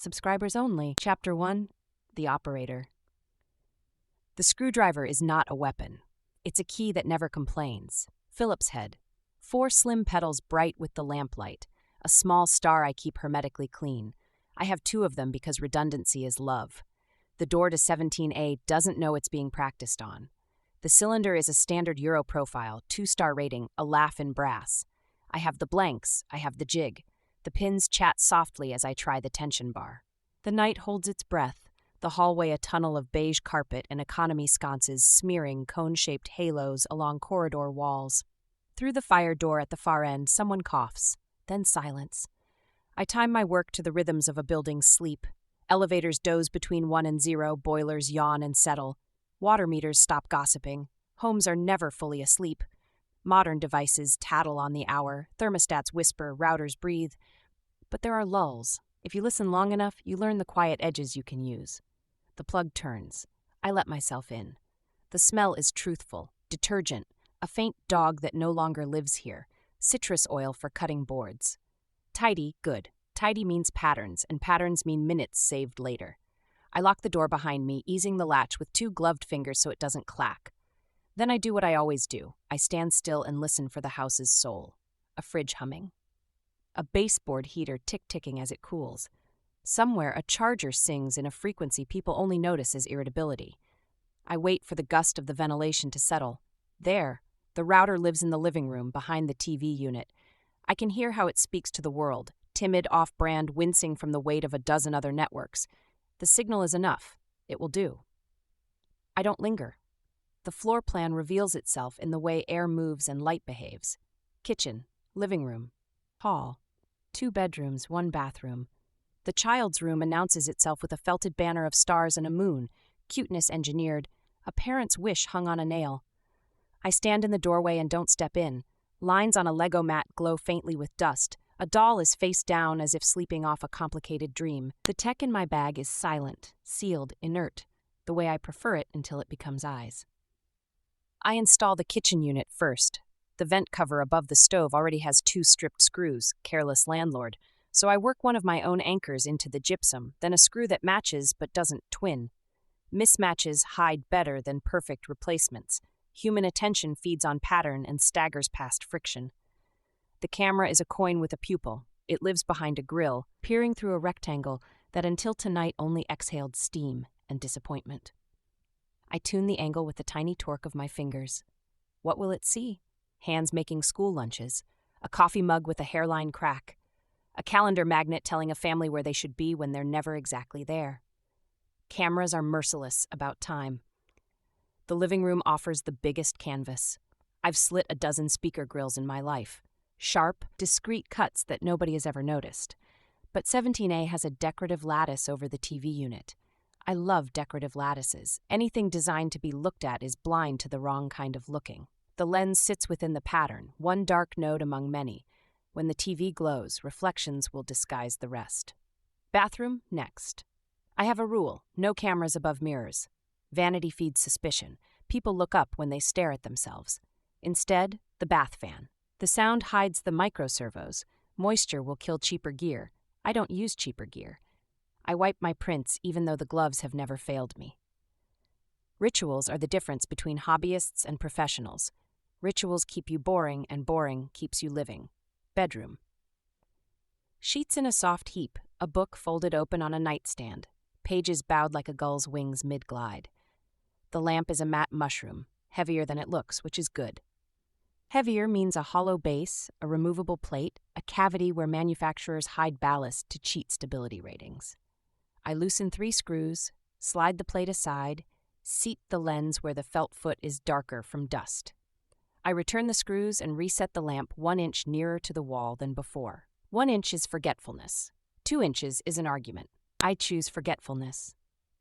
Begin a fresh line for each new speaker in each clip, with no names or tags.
Subscribers only. Chapter 1: The Operator. The screwdriver is not a weapon. It's a key that never complains. Phillips head. 4 slim petals bright with the lamplight. A small star I keep hermetically clean. I have 2 of them because redundancy is love. The door to 17A doesn't know it's being practiced on. The cylinder is a standard Euro profile, 2-star rating, a laugh in brass. I have the blanks, I have the jig. The pins chat softly as I try the tension bar. The night holds its breath, the hallway a tunnel of beige carpet and economy sconces smearing cone-shaped halos along corridor walls. Through the fire door at the far end, someone coughs, then silence. I time my work to the rhythms of a building's sleep. Elevators doze between 1 and 0, boilers yawn and settle. Water meters stop gossiping. Homes are never fully asleep. Modern devices tattle on the hour, thermostats whisper, routers breathe. But there are lulls. If you listen long enough, you learn the quiet edges you can use. The plug turns. I let myself in. The smell is truthful, detergent, a faint dog that no longer lives here, citrus oil for cutting boards. Tidy, good. Tidy means patterns, and patterns mean minutes saved later. I lock the door behind me, easing the latch with 2 gloved fingers so it doesn't clack. Then I do what I always do. I stand still and listen for the house's soul. A fridge humming. A baseboard heater tick-ticking as it cools. Somewhere a charger sings in a frequency people only notice as irritability. I wait for the gust of the ventilation to settle. There, the router lives in the living room behind the TV unit. I can hear how it speaks to the world, timid, off-brand, wincing from the weight of a dozen other networks. The signal is enough. It will do. I don't linger. The floor plan reveals itself in the way air moves and light behaves. Kitchen, living room, hall, 2 bedrooms, 1 bathroom. The child's room announces itself with a felted banner of stars and a moon, cuteness engineered, a parent's wish hung on a nail. I stand in the doorway and don't step in. Lines on a Lego mat glow faintly with dust. A doll is face down as if sleeping off a complicated dream. The tech in my bag is silent, sealed, inert, the way I prefer it until it becomes eyes. I install the kitchen unit first. The vent cover above the stove already has 2 stripped screws, careless landlord, so I work one of my own anchors into the gypsum, then a screw that matches but doesn't twin. Mismatches hide better than perfect replacements. Human attention feeds on pattern and staggers past friction. The camera is a coin with a pupil. It lives behind a grill, peering through a rectangle that until tonight only exhaled steam and disappointment. I tune the angle with the tiny torque of my fingers. What will it see? Hands making school lunches, a coffee mug with a hairline crack, a calendar magnet telling a family where they should be when they're never exactly there. Cameras are merciless about time. The living room offers the biggest canvas. I've slit a dozen speaker grills in my life. Sharp, discreet cuts that nobody has ever noticed. But 17A has a decorative lattice over the TV unit. I love decorative lattices. Anything designed to be looked at is blind to the wrong kind of looking. The lens sits within the pattern, one dark node among many. When the TV glows, reflections will disguise the rest. Bathroom, next. I have a rule, no cameras above mirrors. Vanity feeds suspicion. People look up when they stare at themselves. Instead, the bath fan. The sound hides the microservos. Moisture will kill cheaper gear. I don't use cheaper gear. I wipe my prints even though the gloves have never failed me. Rituals are the difference between hobbyists and professionals. Rituals keep you boring, and boring keeps you living. Bedroom. Sheets in a soft heap, a book folded open on a nightstand, pages bowed like a gull's wings mid-glide. The lamp is a matte mushroom, heavier than it looks, which is good. Heavier means a hollow base, a removable plate, a cavity where manufacturers hide ballast to cheat stability ratings. I loosen 3 screws, slide the plate aside, seat the lens where the felt foot is darker from dust. I return the screws and reset the lamp 1 inch nearer to the wall than before. 1 inch is forgetfulness. 2 inches is an argument. I choose forgetfulness.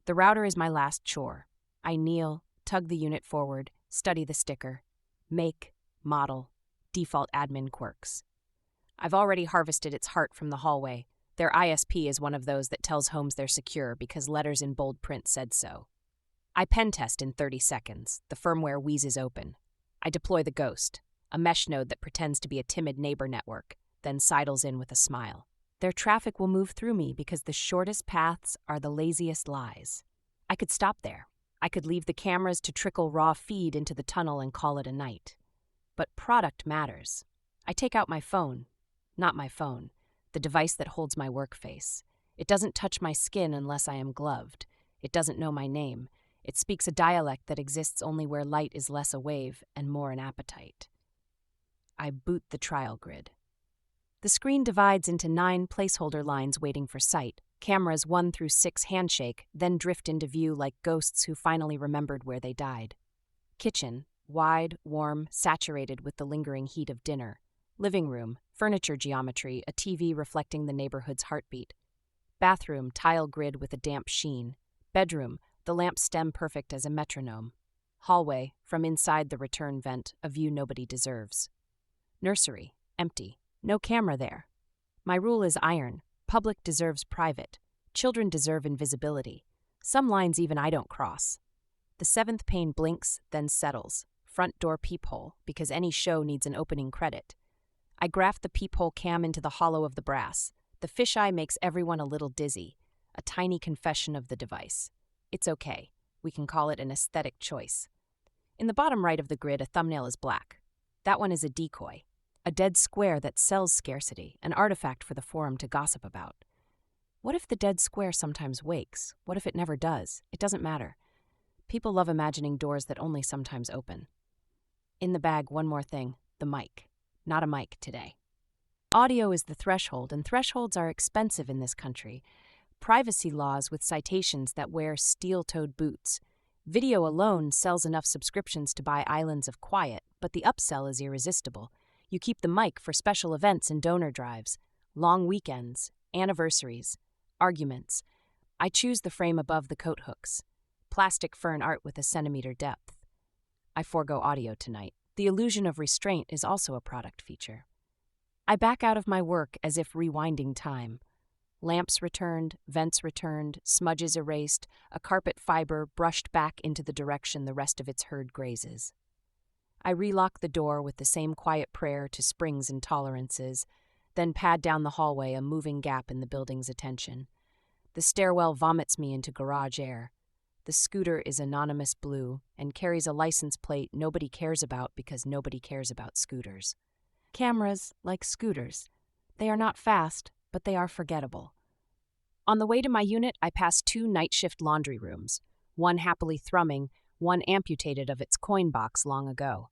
The router is my last chore. I kneel, tug the unit forward, study the sticker. Make, model, default admin quirks. I've already harvested its heart from the hallway. Their ISP is one of those that tells homes they're secure because letters in bold print said so. I pen test in 30 seconds. The firmware wheezes open. I deploy the ghost, a mesh node that pretends to be a timid neighbor network, then sidles in with a smile. Their traffic will move through me because the shortest paths are the laziest lies. I could stop there. I could leave the cameras to trickle raw feed into the tunnel and call it a night. But product matters. I take out my phone. Not my phone, the device that holds my work face. It doesn't touch my skin unless I am gloved. It doesn't know my name. It speaks a dialect that exists only where light is less a wave and more an appetite. I boot the trial grid. The screen divides into 9 placeholder lines waiting for sight. Cameras 1 through 6 handshake, then drift into view like ghosts who finally remembered where they died. Kitchen, wide, warm, saturated with the lingering heat of dinner. Living room, furniture geometry, a TV reflecting the neighborhood's heartbeat. Bathroom, tile grid with a damp sheen. Bedroom, the lamp stem perfect as a metronome. Hallway, from inside the return vent, a view nobody deserves. Nursery, empty. No camera there. My rule is iron. Public deserves private. Children deserve invisibility. Some lines even I don't cross. The 7th pane blinks, then settles. Front door peephole, because any show needs an opening credit. I graft the peephole cam into the hollow of the brass. The fisheye makes everyone a little dizzy. A tiny confession of the device. It's okay. We can call it an aesthetic choice. In the bottom right of the grid, a thumbnail is black. That one is a decoy. A dead square that sells scarcity, an artifact for the forum to gossip about. What if the dead square sometimes wakes? What if it never does? It doesn't matter. People love imagining doors that only sometimes open. In the bag, one more thing, the mic. Not a mic today. Audio is the threshold, and thresholds are expensive in this country. Privacy laws with citations that wear steel-toed boots. Video alone sells enough subscriptions to buy islands of quiet, but the upsell is irresistible. You keep the mic for special events and donor drives, long weekends, anniversaries, arguments. I choose the frame above the coat hooks. Plastic fern art with a centimeter depth. I forego audio tonight. The illusion of restraint is also a product feature. I back out of my work as if rewinding time. Lamps returned, vents returned, smudges erased, a carpet fiber brushed back into the direction the rest of its herd grazes. I relock the door with the same quiet prayer to springs and tolerances, then pad down the hallway, a moving gap in the building's attention. The stairwell vomits me into garage air. The scooter is anonymous blue and carries a license plate nobody cares about because nobody cares about scooters. Cameras, like scooters. They are not fast, but they are forgettable. On the way to my unit, I pass 2 night shift laundry rooms, one happily thrumming, one amputated of its coin box long ago.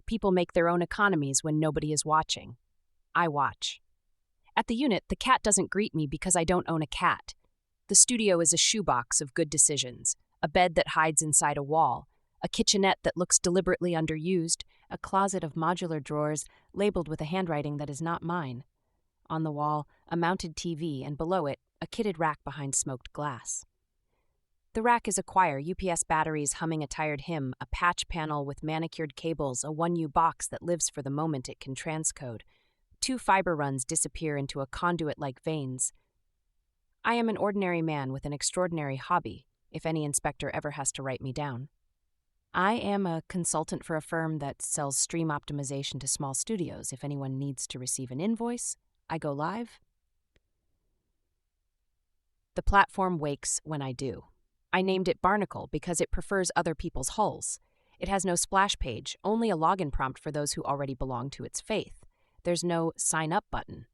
People make their own economies when nobody is watching. I watch. At the unit, the cat doesn't greet me because I don't own a cat. The studio is a shoebox of good decisions, a bed that hides inside a wall, a kitchenette that looks deliberately underused, a closet of modular drawers labeled with a handwriting that is not mine. On the wall, a mounted TV, and below it, a kitted rack behind smoked glass. The rack is a choir, UPS batteries humming a tired hymn, a patch panel with manicured cables, a 1U box that lives for the moment it can transcode. 2 fiber runs disappear into a conduit-like veins. I am an ordinary man with an extraordinary hobby, if any inspector ever has to write me down. I am a consultant for a firm that sells stream optimization to small studios. If anyone needs to receive an invoice, I go live. The platform wakes when I do. I named it Barnacle because it prefers other people's hulls. It has no splash page, only a login prompt for those who already belong to its faith. There's no sign up button.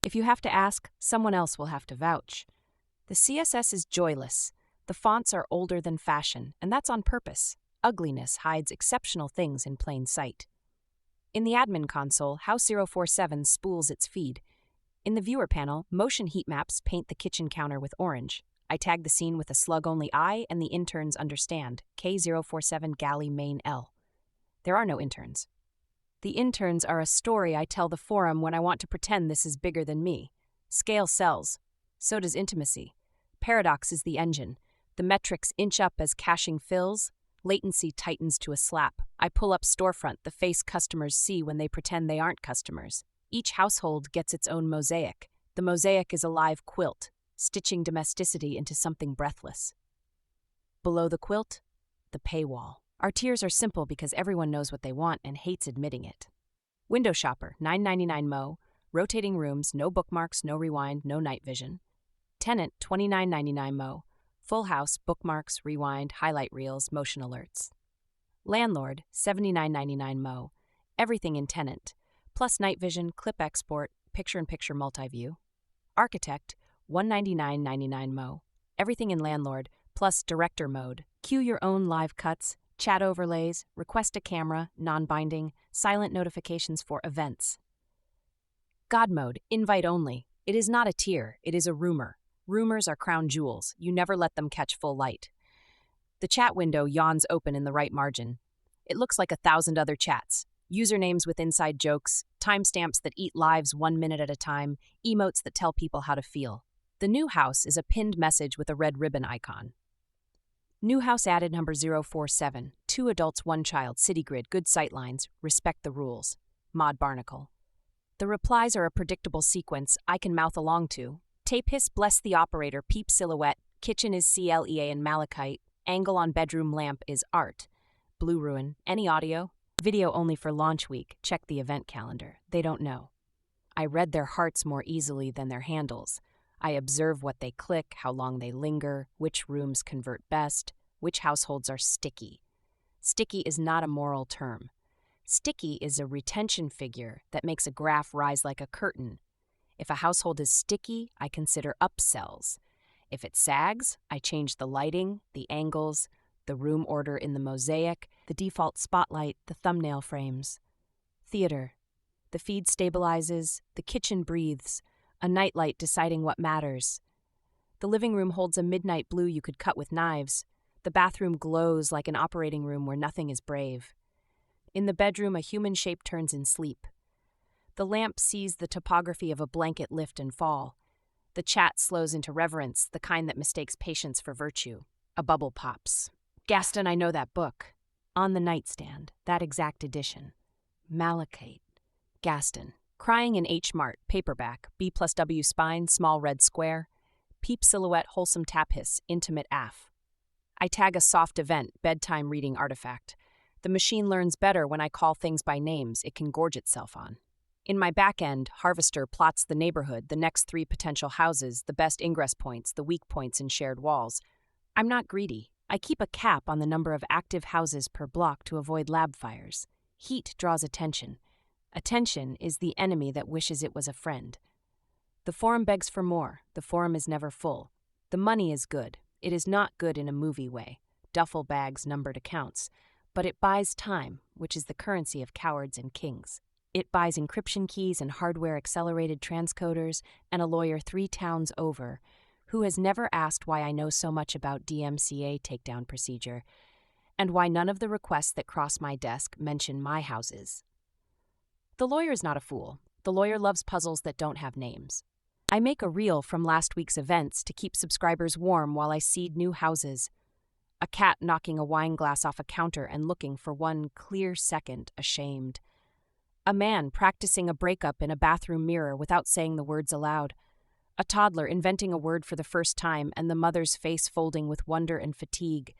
If you have to ask, someone else will have to vouch. The CSS is joyless. The fonts are older than fashion, and that's on purpose. Ugliness hides exceptional things in plain sight. In the admin console, House 047 spools its feed. In the viewer panel, motion heat maps paint the kitchen counter with orange. I tag the scene with a slug-only I, and the interns understand. K047 Galley Main L. There are no interns. The interns are a story I tell the forum when I want to pretend this is bigger than me. Scale sells. So does intimacy. Paradox is the engine. The metrics inch up as caching fills. Latency tightens to a slap. I pull up storefront, the face customers see when they pretend they aren't customers. Each household gets its own mosaic. The mosaic is a live quilt, stitching domesticity into something breathless. Below the quilt, the paywall. Our tiers are simple because everyone knows what they want and hates admitting it. Window shopper, $9.99 Mo. Rotating rooms, no bookmarks, no rewind, no night vision. Tenant, $29.99 Mo. Full house, bookmarks, rewind, highlight reels, motion alerts. Landlord, $79.99 Mo. Everything in tenant, plus night vision, clip export, picture-in-picture multi-view. Architect, $199.99 Mo. Everything in landlord, plus director mode. Cue your own live cuts, chat overlays, request a camera, non-binding, silent notifications for events. God mode, invite only. It is not a tier, it is a rumor. Rumors are crown jewels. You never let them catch full light. The chat window yawns open in the right margin. It looks like 1,000 other chats. Usernames with inside jokes, timestamps that eat lives 1 minute at a time, emotes that tell people how to feel. The new house is a pinned message with a red ribbon icon. New house added number 047. 2 adults, 1 child, city grid, good sightlines, respect the rules. Maud Barnacle. The replies are a predictable sequence I can mouth along to. Tape hiss, bless the operator, peep silhouette, kitchen is CLEA and malachite, angle on bedroom lamp is art. Blue ruin, any audio? Video only for launch week, check the event calendar. They don't know. I read their hearts more easily than their handles. I observe what they click, how long they linger, which rooms convert best, which households are sticky. Sticky is not a moral term. Sticky is a retention figure that makes a graph rise like a curtain. If a household is sticky, I consider upsells. If it sags, I change the lighting, the angles, the room order in the mosaic, the default spotlight, the thumbnail frames. Theater. The feed stabilizes, the kitchen breathes, a nightlight deciding what matters. The living room holds a midnight blue you could cut with knives. The bathroom glows like an operating room where nothing is brave. In the bedroom, a human shape turns in sleep. The lamp sees the topography of a blanket lift and fall. The chat slows into reverence, the kind that mistakes patience for virtue. A bubble pops. Gaston, I know that book. On the nightstand, that exact edition. Malachite. Gaston. Crying in H Mart, paperback, B+W spine, small red square. Peep silhouette, wholesome tap hiss, intimate AF. I tag a soft event, bedtime reading artifact. The machine learns better when I call things by names it can gorge itself on. In my back end, Harvester plots the neighborhood, the next 3 potential houses, the best ingress points, the weak points in shared walls. I'm not greedy. I keep a cap on the number of active houses per block to avoid lab fires. Heat draws attention. Attention is the enemy that wishes it was a friend. The forum begs for more. The forum is never full. The money is good. It is not good in a movie way. Duffel bags, numbered accounts. But it buys time, which is the currency of cowards and kings. It buys encryption keys and hardware-accelerated transcoders and a lawyer 3 towns over who has never asked why I know so much about DMCA takedown procedure and why none of the requests that cross my desk mention my houses. The lawyer is not a fool. The lawyer loves puzzles that don't have names. I make a reel from last week's events to keep subscribers warm while I seed new houses. A cat knocking a wine glass off a counter and looking for 1 clear second ashamed. A man practicing a breakup in a bathroom mirror without saying the words aloud. A toddler inventing a word for the first time and the mother's face folding with wonder and fatigue.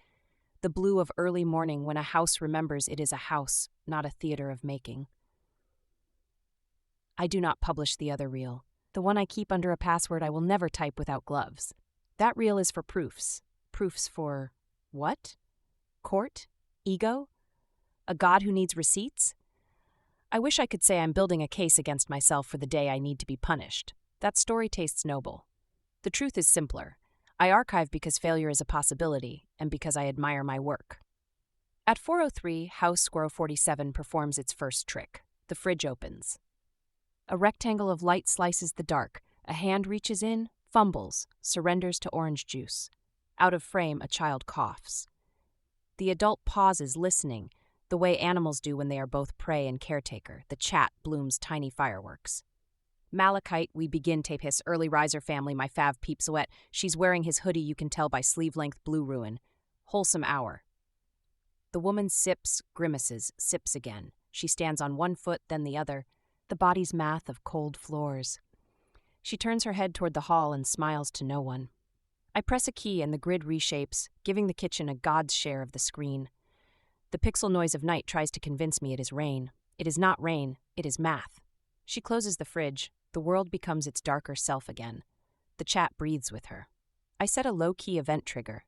The blue of early morning when a house remembers it is a house, not a theater of making. I do not publish the other reel. The one I keep under a password I will never type without gloves. That reel is for proofs. Proofs for what? Court? Ego? A god who needs receipts? I wish I could say I'm building a case against myself for the day I need to be punished. That story tastes noble. The truth is simpler. I archive because failure is a possibility, and because I admire my work. At 4:03, House Squirrel 47 performs its first trick. The fridge opens. A rectangle of light slices the dark. A hand reaches in, fumbles, surrenders to orange juice. Out of frame, a child coughs. The adult pauses, listening, the way animals do when they are both prey and caretaker. The chat blooms tiny fireworks. Malachite, we begin, tape hiss, early riser family, my fav peep sweat. She's wearing his hoodie, you can tell by sleeve-length blue ruin. Wholesome hour. The woman sips, grimaces, sips again. She stands on 1 foot, then the other. The body's math of cold floors. She turns her head toward the hall and smiles to no one. I press a key and the grid reshapes, giving the kitchen a god's share of the screen. The pixel noise of night tries to convince me it is rain. It is not rain, it is math. She closes the fridge. The world becomes its darker self again. The chat breathes with her. I set a low-key event trigger.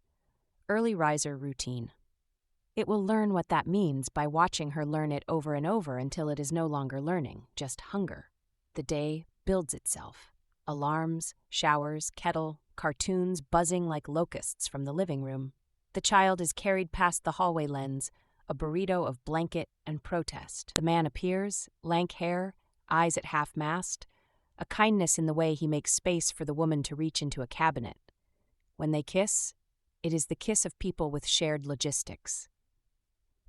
Early riser routine. It will learn what that means by watching her learn it over and over until it is no longer learning, just hunger. The day builds itself. Alarms, showers, kettle, cartoons buzzing like locusts from the living room. The child is carried past the hallway lens, a burrito of blanket and protest. The man appears, lank hair, eyes at half-mast, a kindness in the way he makes space for the woman to reach into a cabinet. When they kiss, it is the kiss of people with shared logistics.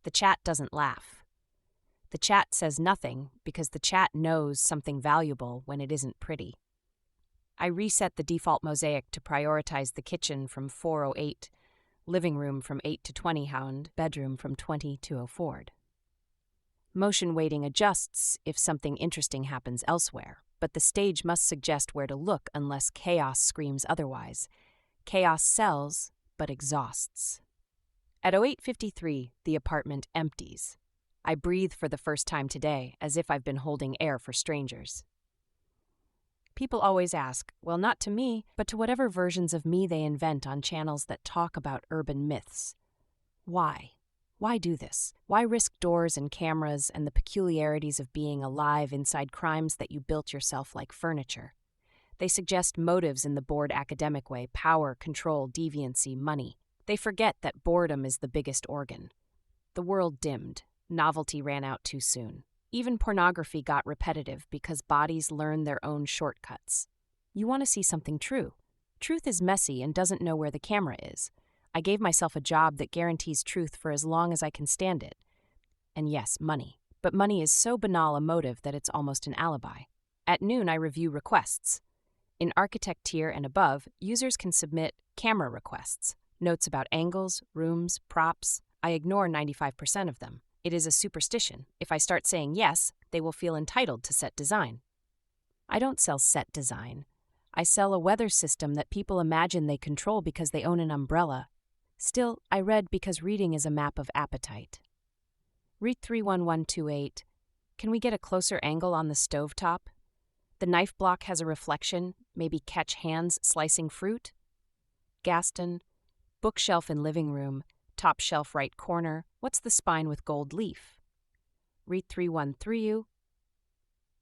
The chat doesn't laugh. The chat says nothing because the chat knows something valuable when it isn't pretty. I reset the default mosaic to prioritize the kitchen from 4:08, living room from 8 to 20 hound, bedroom from 20 to 04. Motion weighting adjusts if something interesting happens elsewhere, but the stage must suggest where to look unless chaos screams otherwise. Chaos sells, but exhausts. At 08:53, the apartment empties. I breathe for the first time today, as if I've been holding air for strangers. People always ask, well, not to me, but to whatever versions of me they invent on channels that talk about urban myths. Why? Why do this? Why risk doors and cameras and the peculiarities of being alive inside crimes that you built yourself like furniture? They suggest motives in the bored academic way: power, control, deviancy, money. They forget that boredom is the biggest organ. The world dimmed. Novelty ran out too soon. Even pornography got repetitive because bodies learn their own shortcuts. You want to see something true. Truth is messy and doesn't know where the camera is. I gave myself a job that guarantees truth for as long as I can stand it. And yes, money. But money is so banal a motive that it's almost an alibi. At noon, I review requests. In architect tier and above, users can submit camera requests, notes about angles, rooms, props. I ignore 95% of them. It is a superstition. If I start saying yes, they will feel entitled to set design. I don't sell set design. I sell a weather system that people imagine they control because they own an umbrella. Still, I read because reading is a map of appetite. Read 31128. Can we get a closer angle on the stovetop? The knife block has a reflection, maybe catch hands slicing fruit? Gaston, bookshelf in living room, top shelf right corner. What's the spine with gold leaf? Read 313U.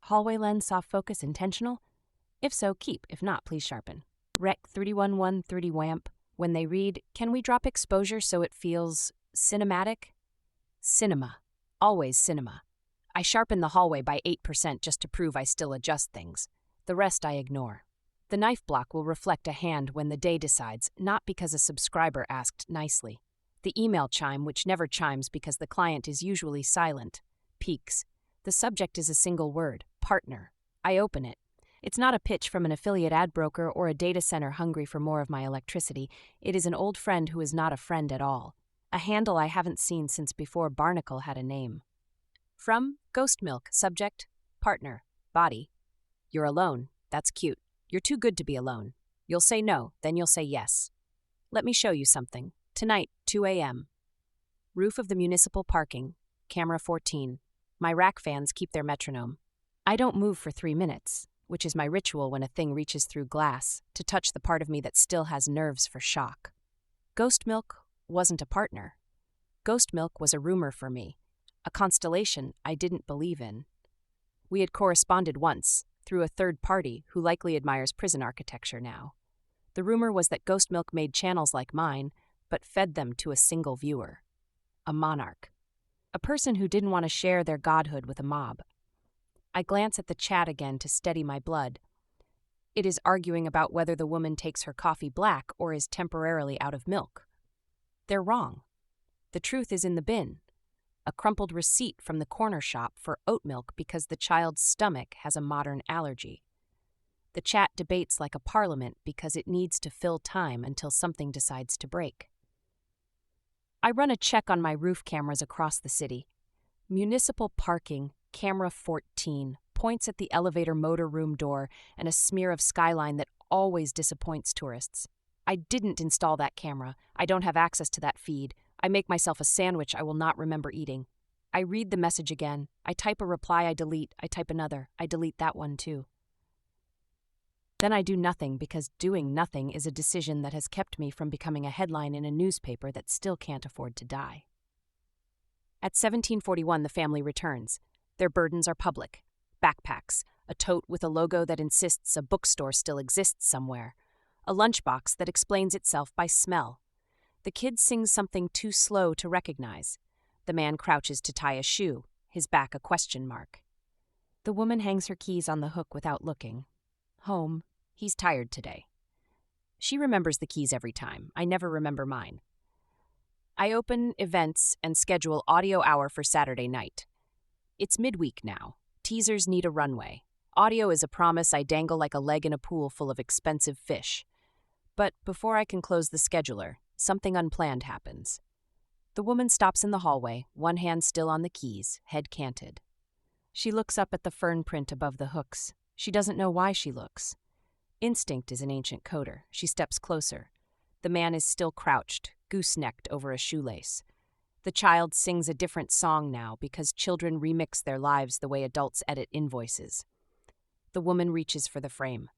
Hallway lens soft focus intentional? If so, keep. If not, please sharpen. Rec 31130 WAMP. When they read, can we drop exposure so it feels cinematic? Cinema. Always cinema. I sharpen the hallway by 8% just to prove I still adjust things. The rest I ignore. The knife block will reflect a hand when the day decides, not because a subscriber asked nicely. The email chime, which never chimes because the client is usually silent, peaks. The subject is a single word, partner. I open it. It's not a pitch from an affiliate ad broker or a data center hungry for more of my electricity. It is an old friend who is not a friend at all. A handle I haven't seen since before Barnacle had a name. From Ghost Milk, subject, partner, body. You're alone. That's cute. You're too good to be alone. You'll say no, then you'll say yes. Let me show you something. Tonight, 2 a.m. Roof of the municipal parking, camera 14. My rack fans keep their metronome. I don't move for 3 minutes, which is my ritual when a thing reaches through glass, to touch the part of me that still has nerves for shock. Ghost Milk wasn't a partner. Ghost Milk was a rumor for me, a constellation I didn't believe in. We had corresponded once, through a third party who likely admires prison architecture now. The rumor was that Ghost Milk made channels like mine, but fed them to a single viewer. A monarch. A person who didn't want to share their godhood with a mob. I glance at the chat again to steady my blood. It is arguing about whether the woman takes her coffee black or is temporarily out of milk. They're wrong. The truth is in the bin. A crumpled receipt from the corner shop for oat milk because the child's stomach has a modern allergy. The chat debates like a parliament because it needs to fill time until something decides to break. I run a check on my roof cameras across the city. Municipal parking, camera 14, points at the elevator motor room door and a smear of skyline that always disappoints tourists. I didn't install that camera. I don't have access to that feed. I make myself a sandwich I will not remember eating. I read the message again. I type a reply I delete. I type another. I delete that one too. Then I do nothing because doing nothing is a decision that has kept me from becoming a headline in a newspaper that still can't afford to die. At 1741, the family returns. Their burdens are public. Backpacks, a tote with a logo that insists a bookstore still exists somewhere, a lunchbox that explains itself by smell. The kid sings something too slow to recognize. The man crouches to tie a shoe, his back a question mark. The woman hangs her keys on the hook without looking. Home. He's tired today. She remembers the keys every time. I never remember mine. I open events and schedule audio hour for Saturday night. It's midweek now. Teasers need a runway. Audio is a promise I dangle like a leg in a pool full of expensive fish. But before I can close the scheduler, something unplanned happens. The woman stops in the hallway, one hand still on the keys, head canted. She looks up at the fern print above the hooks. She doesn't know why she looks. Instinct is an ancient coder. She steps closer. The man is still crouched, goose-necked over a shoelace. The child sings a different song now because children remix their lives the way adults edit invoices. The woman reaches for the frame.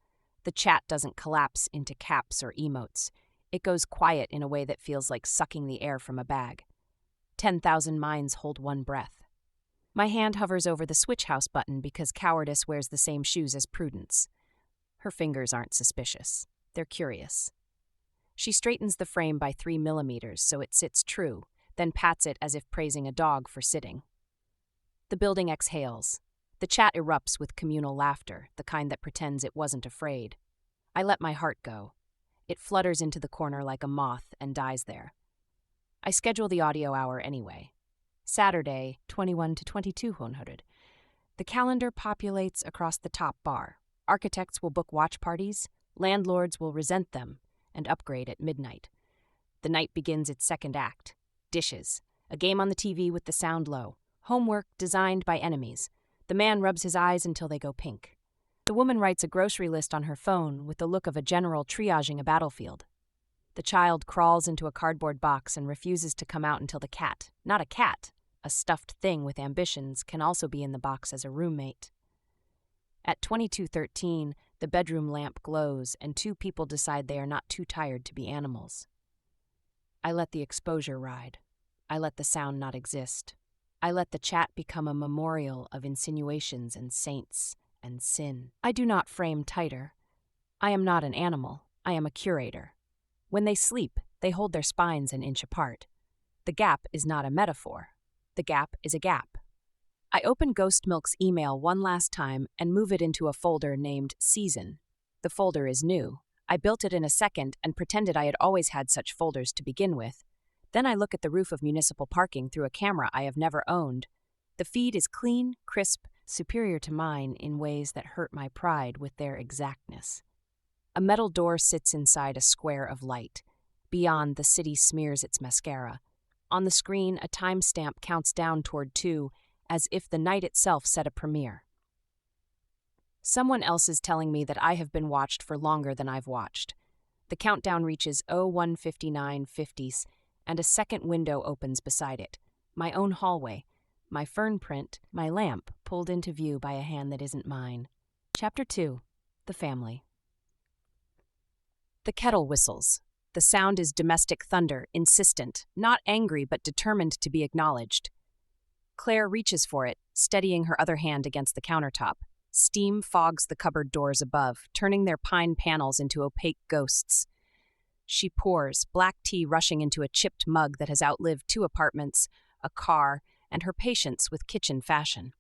The chat doesn't collapse into caps or emotes. It goes quiet in a way that feels like sucking the air from a bag. 10,000 minds hold one breath. My hand hovers over the switch house button because cowardice wears the same shoes as prudence. Her fingers aren't suspicious. They're curious. She straightens the frame by 3 millimeters so it sits true, then pats it as if praising a dog for sitting. The building exhales. The chat erupts with communal laughter, the kind that pretends it wasn't afraid. I let my heart go. It flutters into the corner like a moth and dies there. I schedule the audio hour anyway. Saturday, 21 to 2200. The calendar populates across the top bar. Architects will book watch parties, landlords will resent them, and upgrade at midnight. The night begins its second act. Dishes. A game on the TV with the sound low. Homework designed by enemies. The man rubs his eyes until they go pink. The woman writes a grocery list on her phone with the look of a general triaging a battlefield. The child crawls into a cardboard box and refuses to come out until the cat, not a cat, a stuffed thing with ambitions, can also be in the box as a roommate. At 22:13, the bedroom lamp glows and 2 people decide they are not too tired to be animals. I let the exposure ride. I let the sound not exist. I let the chat become a memorial of insinuations and saints and sin. I do not frame tighter. I am not an animal. I am a curator. When they sleep, they hold their spines an inch apart. The gap is not a metaphor. The gap is a gap. I open Ghost Milk's email one last time and move it into a folder named Season. The folder is new. I built it in a second and pretended I had always had such folders to begin with. Then I look at the roof of municipal parking through a camera I have never owned. The feed is clean, crisp, superior to mine in ways that hurt my pride with their exactness. A metal door sits inside a square of light. Beyond, the city smears its mascara. On the screen, a timestamp counts down toward 2, as if the night itself set a premiere. Someone else is telling me that I have been watched for longer than I've watched. The countdown reaches 01:59:50, and a second window opens beside it. My own hallway, my fern print, my lamp pulled into view by a hand that isn't mine. Chapter 2. The Family. The kettle whistles. The sound is domestic thunder, insistent, not angry but determined to be acknowledged. Claire reaches for it, steadying her other hand against the countertop. Steam fogs the cupboard doors above, turning their pine panels into opaque ghosts. She pours, black tea rushing into a chipped mug that has outlived 2 apartments, a car, and her patience with kitchen fashion.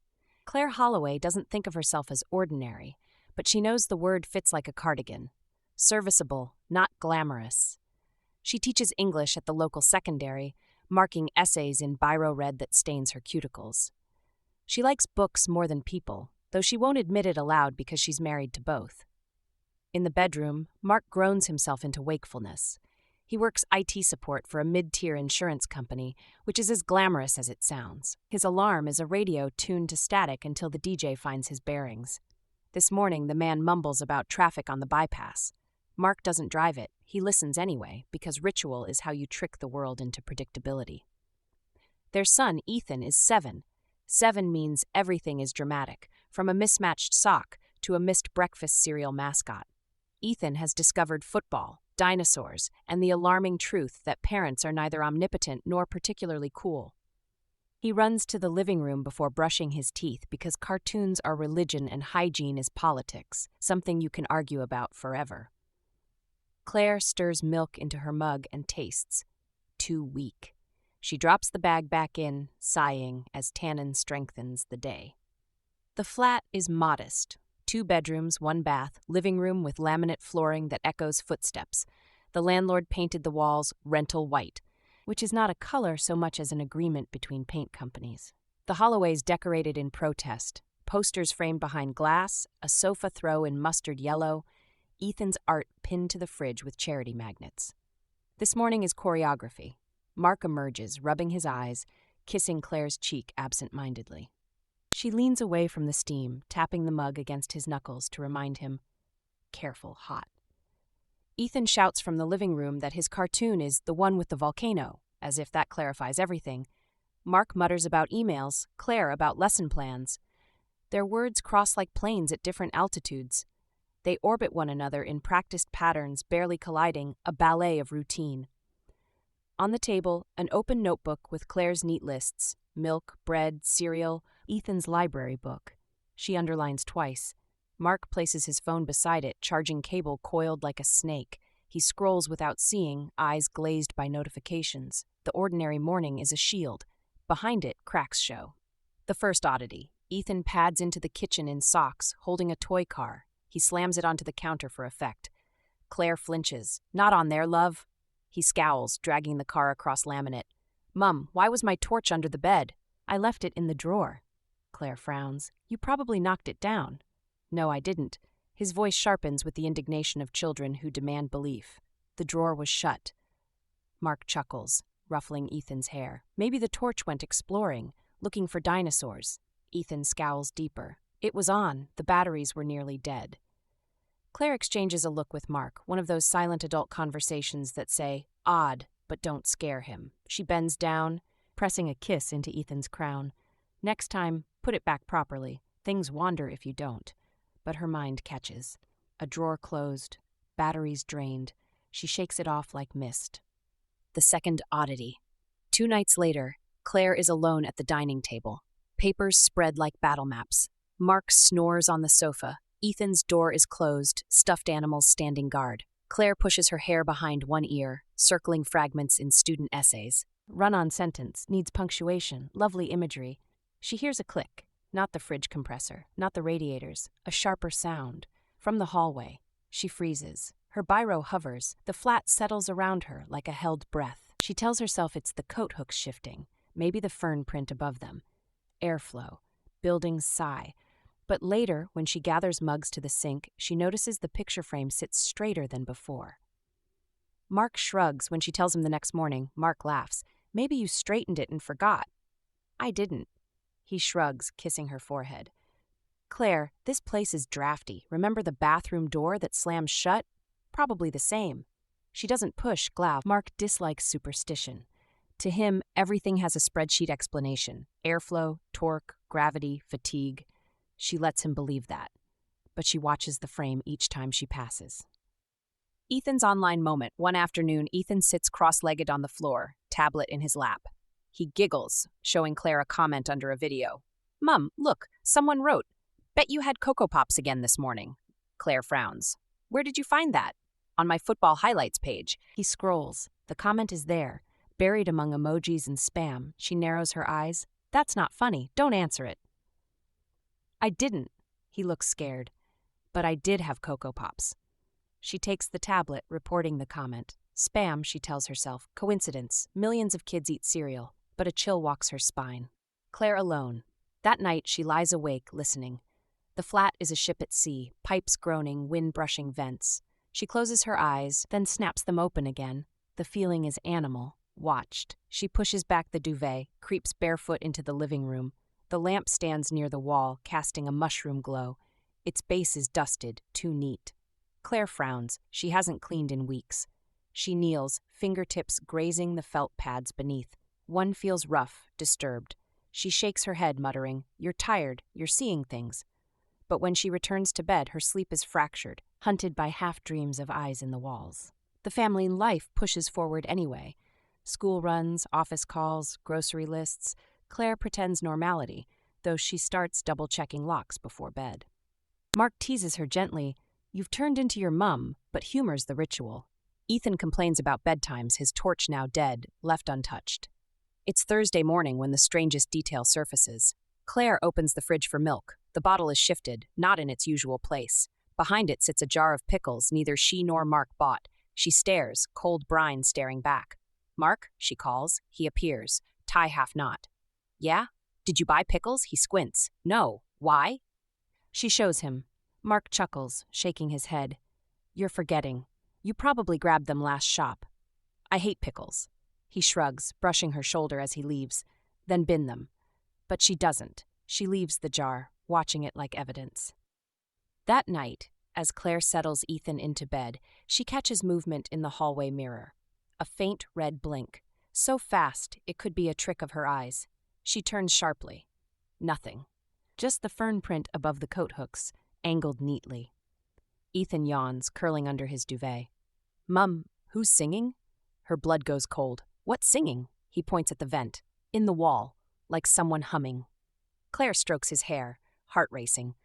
Claire Holloway doesn't think of herself as ordinary, but she knows the word fits like a cardigan. Serviceable, not glamorous. She teaches English at the local secondary, marking essays in biro red that stains her cuticles. She likes books more than people, though she won't admit it aloud because she's married to both. In the bedroom, Mark groans himself into wakefulness. He works IT support for a mid-tier insurance company, which is as glamorous as it sounds. His alarm is a radio tuned to static until the DJ finds his bearings. This morning, the man mumbles about traffic on the bypass. Mark doesn't drive it. He listens anyway, because ritual is how you trick the world into predictability. Their son, Ethan, is 7. 7 means everything is dramatic, from a mismatched sock to a missed breakfast cereal mascot. Ethan has discovered football, dinosaurs, and the alarming truth that parents are neither omnipotent nor particularly cool. He runs to the living room before brushing his teeth because cartoons are religion and hygiene is politics, something you can argue about forever. Claire stirs milk into her mug and tastes. Too weak. She drops the bag back in, sighing as tannin strengthens the day. The flat is modest. 2 bedrooms, 1 bath, living room with laminate flooring that echoes footsteps. The landlord painted the walls rental white, which is not a color so much as an agreement between paint companies. The hallway's decorated in protest. Posters framed behind glass, a sofa throw in mustard yellow, Ethan's art pinned to the fridge with charity magnets. This morning is choreography. Mark emerges, rubbing his eyes, kissing Claire's cheek absent-mindedly. She leans away from the steam, tapping the mug against his knuckles to remind him, careful, hot. Ethan shouts from the living room that his cartoon is the one with the volcano, as if that clarifies everything. Mark mutters about emails, Claire about lesson plans. Their words cross like planes at different altitudes. They orbit one another in practiced patterns, barely colliding, a ballet of routine. On the table, an open notebook with Claire's neat lists, milk, bread, cereal, Ethan's library book. She underlines twice. Mark places his phone beside it, charging cable coiled like a snake. He scrolls without seeing, eyes glazed by notifications. The ordinary morning is a shield. Behind it, cracks show. The first oddity. Ethan pads into the kitchen in socks, holding a toy car. He slams it onto the counter for effect. Claire flinches. Not on there, love. He scowls, dragging the car across laminate. Mum, why was my torch under the bed? I left it in the drawer. Claire frowns. You probably knocked it down. No, I didn't. His voice sharpens with the indignation of children who demand belief. The drawer was shut. Mark chuckles, ruffling Ethan's hair. Maybe the torch went exploring, looking for dinosaurs. Ethan scowls deeper. It was on. The batteries were nearly dead. Claire exchanges a look with Mark, one of those silent adult conversations that say, odd, but don't scare him. She bends down, pressing a kiss into Ethan's crown. Next time, put it back properly. Things wander if you don't. But her mind catches. A drawer closed, batteries drained. She shakes it off like mist. The second oddity. 2 nights later, Claire is alone at the dining table. Papers spread like battle maps. Mark snores on the sofa. Ethan's door is closed, stuffed animals standing guard. Claire pushes her hair behind one ear, circling fragments in student essays. Run-on sentence, needs punctuation, lovely imagery. She hears a click. Not the fridge compressor, not the radiators, a sharper sound. From the hallway, she freezes. Her biro hovers. The flat settles around her like a held breath. She tells herself it's the coat hooks shifting, maybe the fern print above them. Airflow. Buildings sigh. But later, when she gathers mugs to the sink, she notices the picture frame sits straighter than before. Mark shrugs when she tells him the next morning. Mark laughs. Maybe you straightened it and forgot. I didn't. He shrugs, kissing her forehead. Claire, this place is drafty. Remember the bathroom door that slams shut? Probably the same. She doesn't push Glav. Mark dislikes superstition. To him, everything has a spreadsheet explanation. Airflow, torque, gravity, fatigue. She lets him believe that. But she watches the frame each time she passes. Ethan's online moment. One afternoon, Ethan sits cross-legged on the floor, tablet in his lap. He giggles, showing Claire a comment under a video. Mum, look, someone wrote, bet you had Cocoa Pops again this morning. Claire frowns. Where did you find that? On my football highlights page. He scrolls. The comment is there, buried among emojis and spam. She narrows her eyes. That's not funny. Don't answer it. I didn't. He looks scared. But I did have Cocoa Pops. She takes the tablet, reporting the comment. Spam, she tells herself. Coincidence. Millions of kids eat cereal. But a chill walks her spine. Claire alone. That night, she lies awake, listening. The flat is a ship at sea, pipes groaning, wind brushing vents. She closes her eyes, then snaps them open again. The feeling is animal, watched. She pushes back the duvet, creeps barefoot into the living room. The lamp stands near the wall, casting a mushroom glow. Its base is dusted, too neat. Claire frowns. She hasn't cleaned in weeks. She kneels, fingertips grazing the felt pads beneath. One feels rough, disturbed. She shakes her head, muttering, You're tired, you're seeing things. But when she returns to bed, her sleep is fractured, hunted by half-dreams of eyes in the walls. The family life pushes forward anyway. School runs, office calls, grocery lists. Claire pretends normality, though she starts double-checking locks before bed. Mark teases her gently, "You've turned into your mum," but humors the ritual. Ethan complains about bedtimes, his torch now dead, left untouched. It's Thursday morning when the strangest detail surfaces. Claire opens the fridge for milk. The bottle is shifted, not in its usual place. Behind it sits a jar of pickles neither she nor Mark bought. She stares, cold brine staring back. "Mark," she calls. He appears, tie half knot. "Yeah? Did you buy pickles?" He squints. "No. Why?" She shows him. Mark chuckles, shaking his head. "You're forgetting. You probably grabbed them last shop." "I hate pickles." He shrugs, brushing her shoulder as he leaves. "Then bin them." But she doesn't. She leaves the jar, watching it like evidence. That night, as Claire settles Ethan into bed, she catches movement in the hallway mirror. A faint red blink. So fast, it could be a trick of her eyes. She turns sharply. Nothing. Just the fern print above the coat hooks, angled neatly. Ethan yawns, curling under his duvet. "Mum, who's singing?" Her blood goes cold. "What's singing?" He points at the vent. "In the wall, like someone humming." Claire strokes his hair, heart racing.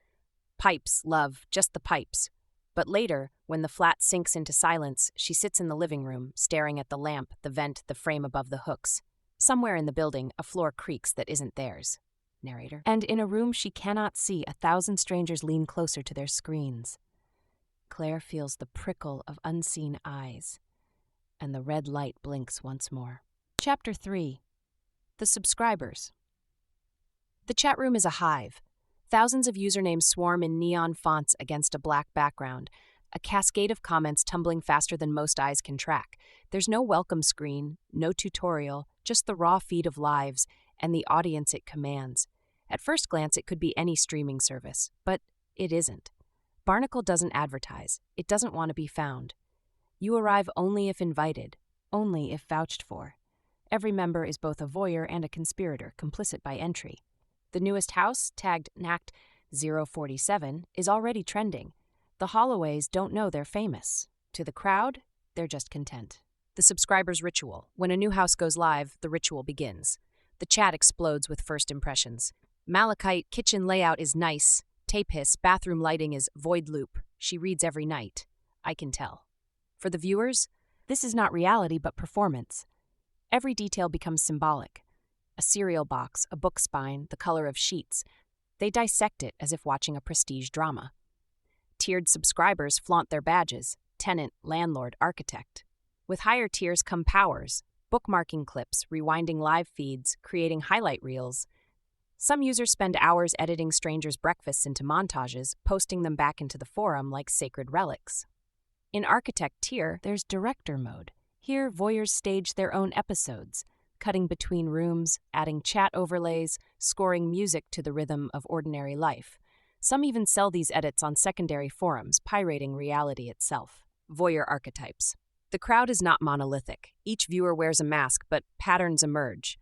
"Pipes, love, just the pipes." But later, when the flat sinks into silence, she sits in the living room, staring at the lamp, the vent, the frame above the hooks. Somewhere in the building, a floor creaks that isn't theirs. Narrator. And in a room she cannot see, 1,000 strangers lean closer to their screens. Claire feels the prickle of unseen eyes, and the red light blinks once more. Chapter 3. The Subscribers. The chat room is a hive. Thousands of usernames swarm in neon fonts against a black background, a cascade of comments tumbling faster than most eyes can track. There's no welcome screen, no tutorial, just the raw feed of lives and the audience it commands. At first glance, it could be any streaming service, but it isn't. Barnacle doesn't advertise. It doesn't want to be found. You arrive only if invited, only if vouched for. Every member is both a voyeur and a conspirator, complicit by entry. The newest house, tagged NACT 047, is already trending. The Holloways don't know they're famous. To the crowd, they're just content. The subscriber's ritual. When a new house goes live, the ritual begins. The chat explodes with first impressions. Malachite, kitchen layout is nice. Tape hiss, bathroom lighting is void loop. She reads every night. I can tell. For the viewers, this is not reality but performance. Every detail becomes symbolic. A cereal box, a book spine, the color of sheets. They dissect it as if watching a prestige drama. Tiered subscribers flaunt their badges: tenant, landlord, architect. With higher tiers come powers: bookmarking clips, rewinding live feeds, creating highlight reels. Some users spend hours editing strangers' breakfasts into montages, posting them back into the forum like sacred relics. In architect tier, there's director mode. Here, voyeurs stage their own episodes, cutting between rooms, adding chat overlays, scoring music to the rhythm of ordinary life. Some even sell these edits on secondary forums, pirating reality itself. Voyeur archetypes. The crowd is not monolithic. Each viewer wears a mask, but patterns emerge.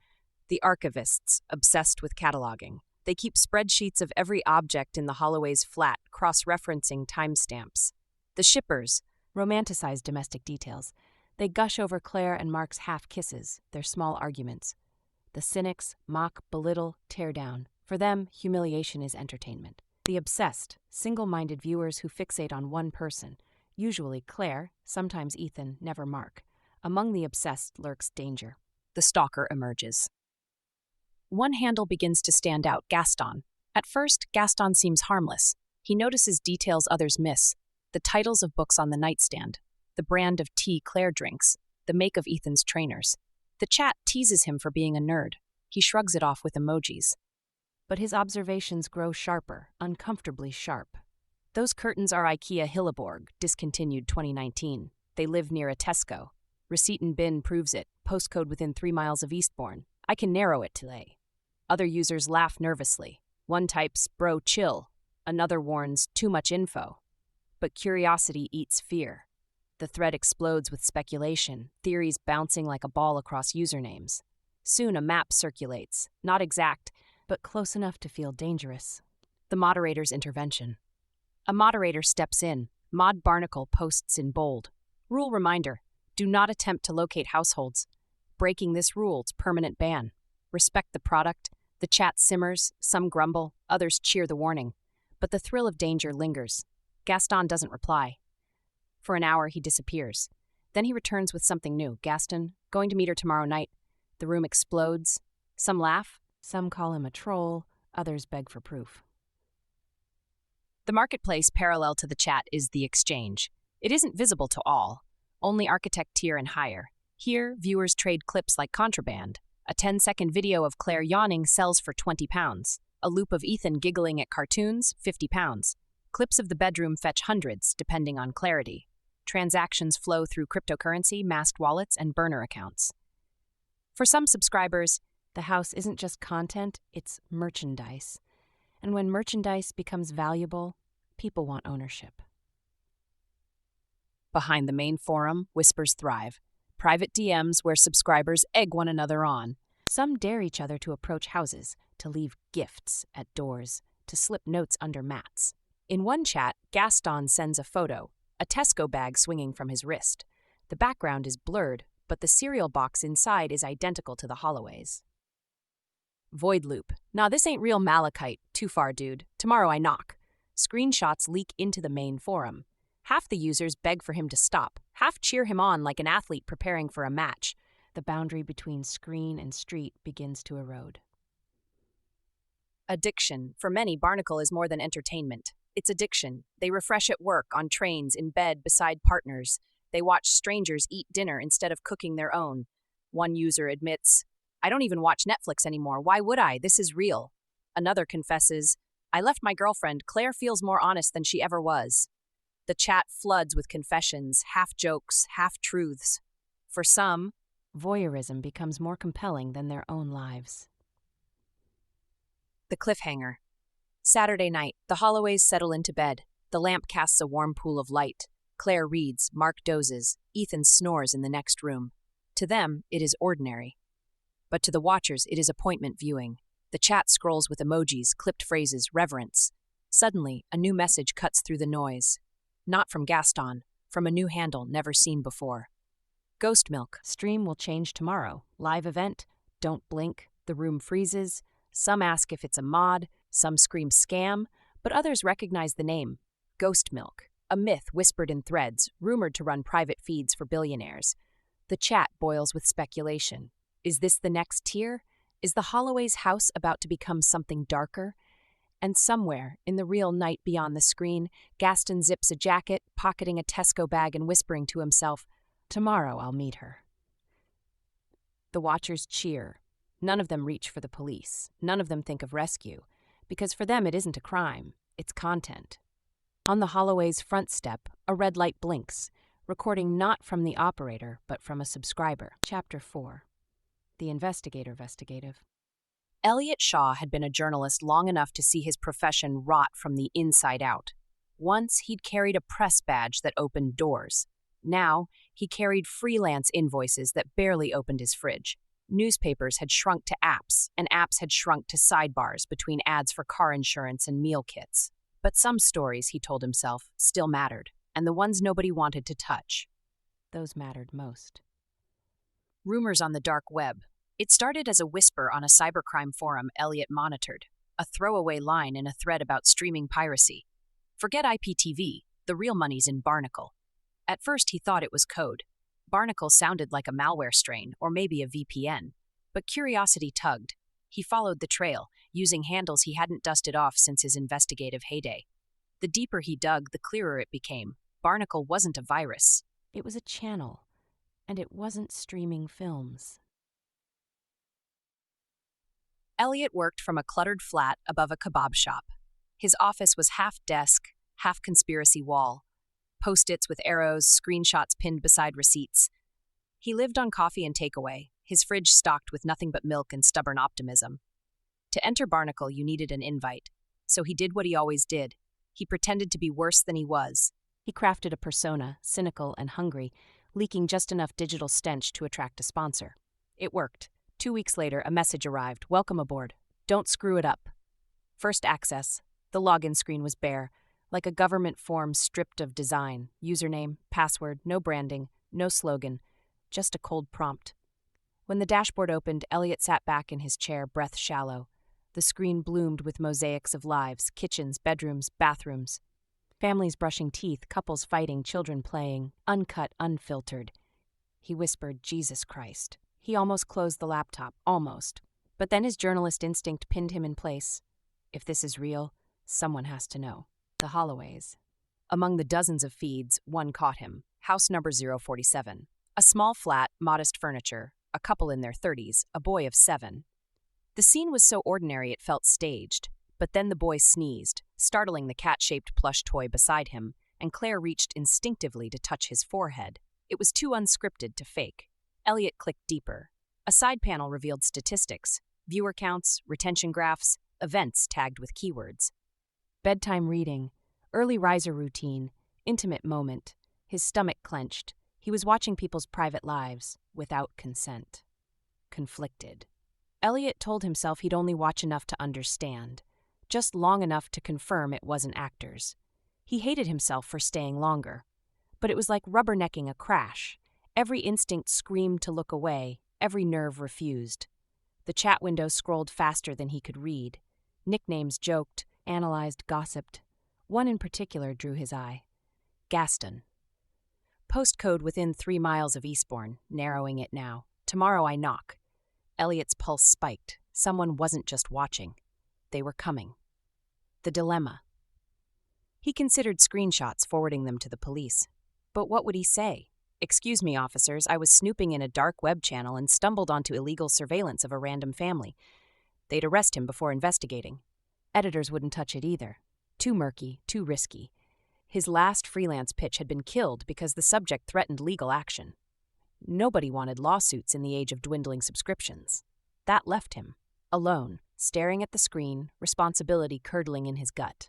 The archivists, obsessed with cataloging. They keep spreadsheets of every object in the Holloway's flat, cross-referencing timestamps. The shippers romanticize domestic details. They gush over Claire and Mark's half-kisses, their small arguments. The cynics mock, belittle, tear down. For them, humiliation is entertainment. The obsessed, single-minded viewers who fixate on one person, usually Claire, sometimes Ethan, never Mark. Among the obsessed lurks danger. The stalker emerges. One handle begins to stand out: Gaston. At first, Gaston seems harmless. He notices details others miss: the titles of books on the nightstand, the brand of tea Claire drinks, the make of Ethan's trainers. The chat teases him for being a nerd. He shrugs it off with emojis. But his observations grow sharper, uncomfortably sharp. Those curtains are IKEA Hilleborg, discontinued 2019. They live near a Tesco. Receipt in bin proves it. Postcode within 3 miles of Eastbourne. I can narrow it today. Other users laugh nervously. One types, "Bro, chill." Another warns, "Too much info." But curiosity eats fear. The thread explodes with speculation, theories bouncing like a ball across usernames. Soon a map circulates, not exact, but close enough to feel dangerous. The moderator's intervention. A moderator steps in. Mod Barnacle posts in bold. Rule reminder: do not attempt to locate households. Breaking this rule's permanent ban. Respect the product. The chat simmers, some grumble, others cheer the warning. But the thrill of danger lingers. Gaston doesn't reply. For an hour, he disappears. Then he returns with something new. Gaston, going to meet her tomorrow night. The room explodes. Some laugh. Some call him a troll. Others beg for proof. The marketplace parallel to the chat is the exchange. It isn't visible to all. Only architect tier and higher. Here, viewers trade clips like contraband. A 10-second video of Claire yawning sells for £20. A loop of Ethan giggling at cartoons, £50. Clips of the bedroom fetch hundreds, depending on clarity. Transactions flow through cryptocurrency, masked wallets, and burner accounts. For some subscribers, the house isn't just content, it's merchandise. And when merchandise becomes valuable, people want ownership. Behind the main forum, whispers thrive. Private DMs where subscribers egg one another on. Some dare each other to approach houses, to leave gifts at doors, to slip notes under mats. In one chat, Gaston sends a photo, a Tesco bag swinging from his wrist. The background is blurred, but the cereal box inside is identical to the Holloway's. Void loop. Nah, this ain't real malachite. Too far, dude. Tomorrow I knock. Screenshots leak into the main forum. Half the users beg for him to stop. Half cheer him on like an athlete preparing for a match. The boundary between screen and street begins to erode. Addiction. For many, Barnacle is more than entertainment. It's addiction. They refresh at work, on trains, in bed, beside partners. They watch strangers eat dinner instead of cooking their own. One user admits, "I don't even watch Netflix anymore. Why would I? This is real." Another confesses, "I left my girlfriend. Claire feels more honest than she ever was." The chat floods with confessions, half jokes, half truths. For some, voyeurism becomes more compelling than their own lives. The cliffhanger. Saturday night, the Holloways settle into bed. The lamp casts a warm pool of light. Claire reads, Mark dozes, Ethan snores in the next room. To them, it is ordinary. But to the watchers, it is appointment viewing. The chat scrolls with emojis, clipped phrases, reverence. Suddenly, a new message cuts through the noise. Not from Gaston, from a new handle never seen before. Ghost Milk. Stream will change tomorrow. Live event. Don't blink. The room freezes. Some ask if it's a mod. Some scream scam. But others recognize the name. Ghost Milk. A myth whispered in threads, rumored to run private feeds for billionaires. The chat boils with speculation. Is this the next tier? Is the Holloway's house about to become something darker? And somewhere, in the real night beyond the screen, Gaston zips a jacket, pocketing a Tesco bag and whispering to himself, "Tomorrow I'll meet her." The watchers cheer. None of them reach for the police. None of them think of rescue. Because for them it isn't a crime, it's content. On the Holloway's front step, a red light blinks, recording not from the operator, but from a subscriber. Chapter 4. The Investigative. Elliot Shaw had been a journalist long enough to see his profession rot from the inside out. Once, he'd carried a press badge that opened doors. Now, he carried freelance invoices that barely opened his fridge. Newspapers had shrunk to apps, and apps had shrunk to sidebars between ads for car insurance and meal kits. But some stories, he told himself, still mattered, and the ones nobody wanted to touch. Those mattered most. Rumors on the dark web. It started as a whisper on a cybercrime forum Elliot monitored, a throwaway line in a thread about streaming piracy. Forget IPTV, the real money's in Barnacle. At first he thought it was code. Barnacle sounded like a malware strain, or maybe a VPN. But curiosity tugged. He followed the trail, using handles he hadn't dusted off since his investigative heyday. The deeper he dug, the clearer it became. Barnacle wasn't a virus. It was a channel, and it wasn't streaming films. Elliot worked from a cluttered flat above a kebab shop. His office was half desk, half conspiracy wall. Post-its with arrows, screenshots pinned beside receipts. He lived on coffee and takeaway, his fridge stocked with nothing but milk and stubborn optimism. To enter Barnacle, you needed an invite. So he did what he always did. He pretended to be worse than he was. He crafted a persona, cynical and hungry, leaking just enough digital stench to attract a sponsor. It worked. 2 weeks later, a message arrived. Welcome aboard. Don't screw it up. First access. The login screen was bare, like a government form stripped of design, username, password, no branding, no slogan, just a cold prompt. When the dashboard opened, Elliot sat back in his chair, breath shallow. The screen bloomed with mosaics of lives, kitchens, bedrooms, bathrooms. Families brushing teeth, couples fighting, children playing, uncut, unfiltered. He whispered, Jesus Christ. He almost closed the laptop, almost. But then his journalist instinct pinned him in place. If this is real, someone has to know. The Holloways. Among the dozens of feeds, one caught him. House number 047. A small flat, modest furniture, a couple in their 30s, a boy of 7. The scene was so ordinary it felt staged, but then the boy sneezed, startling the cat-shaped plush toy beside him, and Claire reached instinctively to touch his forehead. It was too unscripted to fake. Elliot clicked deeper. A side panel revealed statistics, viewer counts, retention graphs, events tagged with keywords. Bedtime reading, early riser routine, intimate moment. His stomach clenched. He was watching people's private lives without consent. Conflicted. Elliot told himself he'd only watch enough to understand, just long enough to confirm it wasn't actors. He hated himself for staying longer. But it was like rubbernecking a crash. Every instinct screamed to look away, every nerve refused. The chat window scrolled faster than he could read. Nicknames joked, analyzed, gossiped. One in particular drew his eye. Gaston. Postcode within 3 miles of Eastbourne, narrowing it now. Tomorrow I knock. Elliot's pulse spiked. Someone wasn't just watching. They were coming. The dilemma. He considered screenshots, forwarding them to the police. But what would he say? Excuse me, officers, I was snooping in a dark web channel and stumbled onto illegal surveillance of a random family. They'd arrest him before investigating. Editors wouldn't touch it either. Too murky, too risky. His last freelance pitch had been killed because the subject threatened legal action. Nobody wanted lawsuits in the age of dwindling subscriptions. That left him, alone, staring at the screen, responsibility curdling in his gut.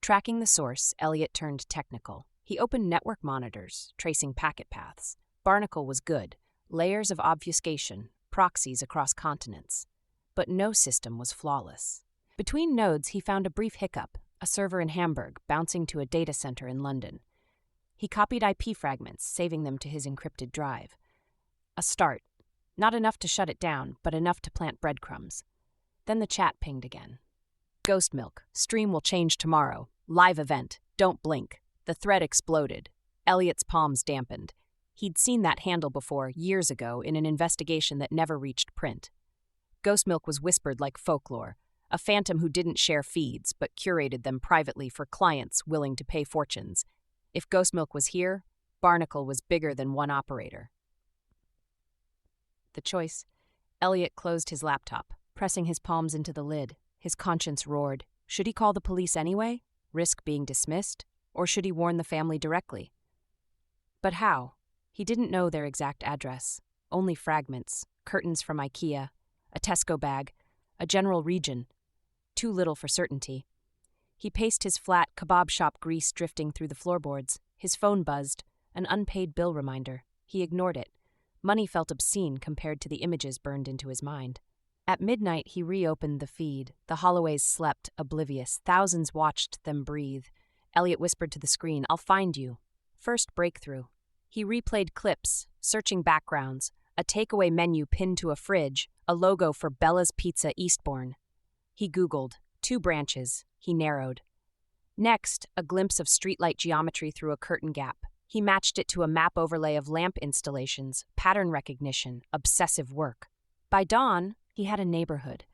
Tracking the source, Elliot turned technical. He opened network monitors, tracing packet paths. Barnacle was good, layers of obfuscation, proxies across continents. But no system was flawless. Between nodes, he found a brief hiccup, a server in Hamburg bouncing to a data center in London. He copied IP fragments, saving them to his encrypted drive. A start. Not enough to shut it down, but enough to plant breadcrumbs. Then the chat pinged again. Ghost Milk. Stream will change tomorrow. Live event. Don't blink. The thread exploded. Elliot's palms dampened. He'd seen that handle before, years ago, in an investigation that never reached print. Ghost Milk was whispered like folklore, a phantom who didn't share feeds but curated them privately for clients willing to pay fortunes. If Ghost Milk was here, Barnacle was bigger than one operator. The choice. Elliot closed his laptop, pressing his palms into the lid. His conscience roared. Should he call the police anyway? Risk being dismissed? Or should he warn the family directly? But how? He didn't know their exact address. Only fragments, curtains from IKEA, a Tesco bag, a general region. Too little for certainty. He paced his flat, kebab shop grease drifting through the floorboards. His phone buzzed, an unpaid bill reminder. He ignored it. Money felt obscene compared to the images burned into his mind. At midnight, he reopened the feed. The Holloways slept, oblivious. Thousands watched them breathe. Elliot whispered to the screen, I'll find you. First breakthrough. He replayed clips, searching backgrounds, a takeaway menu pinned to a fridge, a logo for Bella's Pizza Eastbourne. He Googled. 2 branches. He narrowed. Next, a glimpse of streetlight geometry through a curtain gap. He matched it to a map overlay of lamp installations, pattern recognition, obsessive work. By dawn, he had a neighborhood,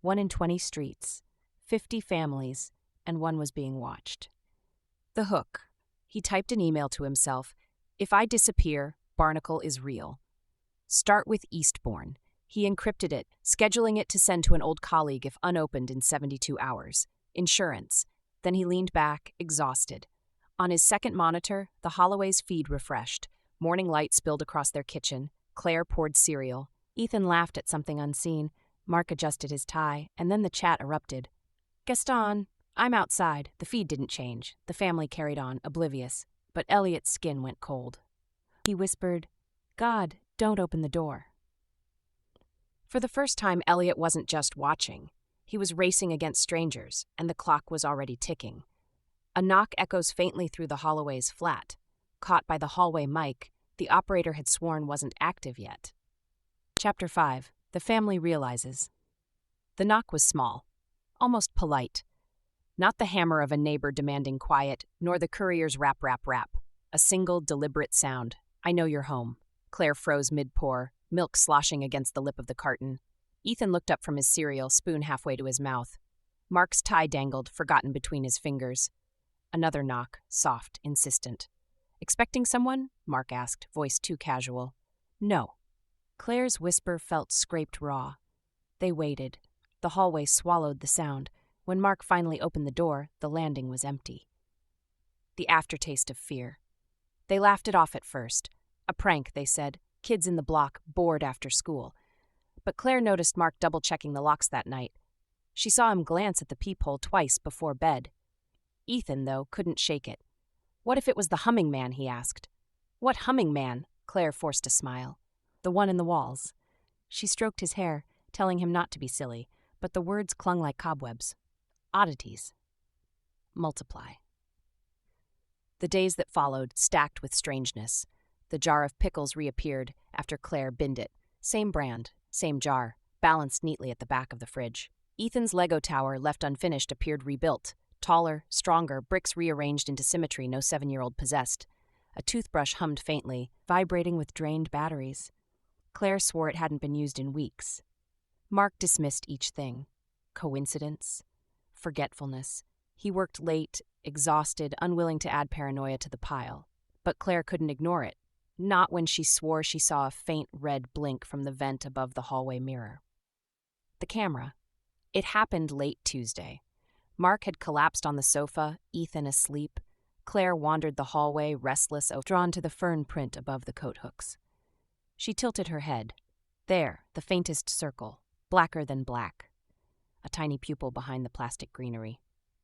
1 in 20 streets, 50 families, and one was being watched. The hook. He typed an email to himself. If I disappear, Barnacle is real. Start with Eastbourne. He encrypted it, scheduling it to send to an old colleague if unopened in 72 hours. Insurance. Then he leaned back, exhausted. On his second monitor, the Holloways' feed refreshed. Morning light spilled across their kitchen. Claire poured cereal. Ethan laughed at something unseen. Mark adjusted his tie, and then the chat erupted. Gaston, I'm outside. The feed didn't change. The family carried on, oblivious. But Elliot's skin went cold. He whispered, God, don't open the door. For the first time, Elliot wasn't just watching. He was racing against strangers, and the clock was already ticking. A knock echoes faintly through the Holloway's flat. Caught by the hallway mic, the operator had sworn wasn't active yet. Chapter 5. The family realizes. The knock was small, almost polite. Not the hammer of a neighbor demanding quiet, nor the courier's rap, rap, rap. A single, deliberate sound. "I know you're home." Claire froze mid-pour, milk sloshing against the lip of the carton. Ethan looked up from his cereal, spoon halfway to his mouth. Mark's tie dangled, forgotten between his fingers. Another knock, soft, insistent. "Expecting someone?" Mark asked, voice too casual. "No." Claire's whisper felt scraped raw. They waited. The hallway swallowed the sound. When Mark finally opened the door, the landing was empty. The aftertaste of fear. They laughed it off at first. A prank, they said. Kids in the block, bored after school. But Claire noticed Mark double-checking the locks that night. She saw him glance at the peephole twice before bed. Ethan, though, couldn't shake it. What if it was the humming man, he asked. "What humming man?" Claire forced a smile. "The one in the walls." She stroked his hair, telling him not to be silly, but the words clung like cobwebs. Oddities. Multiply. The days that followed stacked with strangeness. The jar of pickles reappeared after Claire binned it. Same brand, same jar, balanced neatly at the back of the fridge. Ethan's Lego tower, left unfinished, appeared rebuilt. Taller, stronger, bricks rearranged into symmetry no 7-year-old possessed. A toothbrush hummed faintly, vibrating with drained batteries. Claire swore it hadn't been used in weeks. Mark dismissed each thing. Coincidence? Forgetfulness. He worked late, exhausted, unwilling to add paranoia to the pile. But Claire couldn't ignore it. Not when she swore she saw a faint red blink from the vent above the hallway mirror. The camera. It happened late Tuesday. Mark had collapsed on the sofa, Ethan asleep. Claire wandered the hallway, restless, drawn to the fern print above the coat hooks. She tilted her head. There, the faintest circle, blacker than black. A tiny pupil behind the plastic greenery.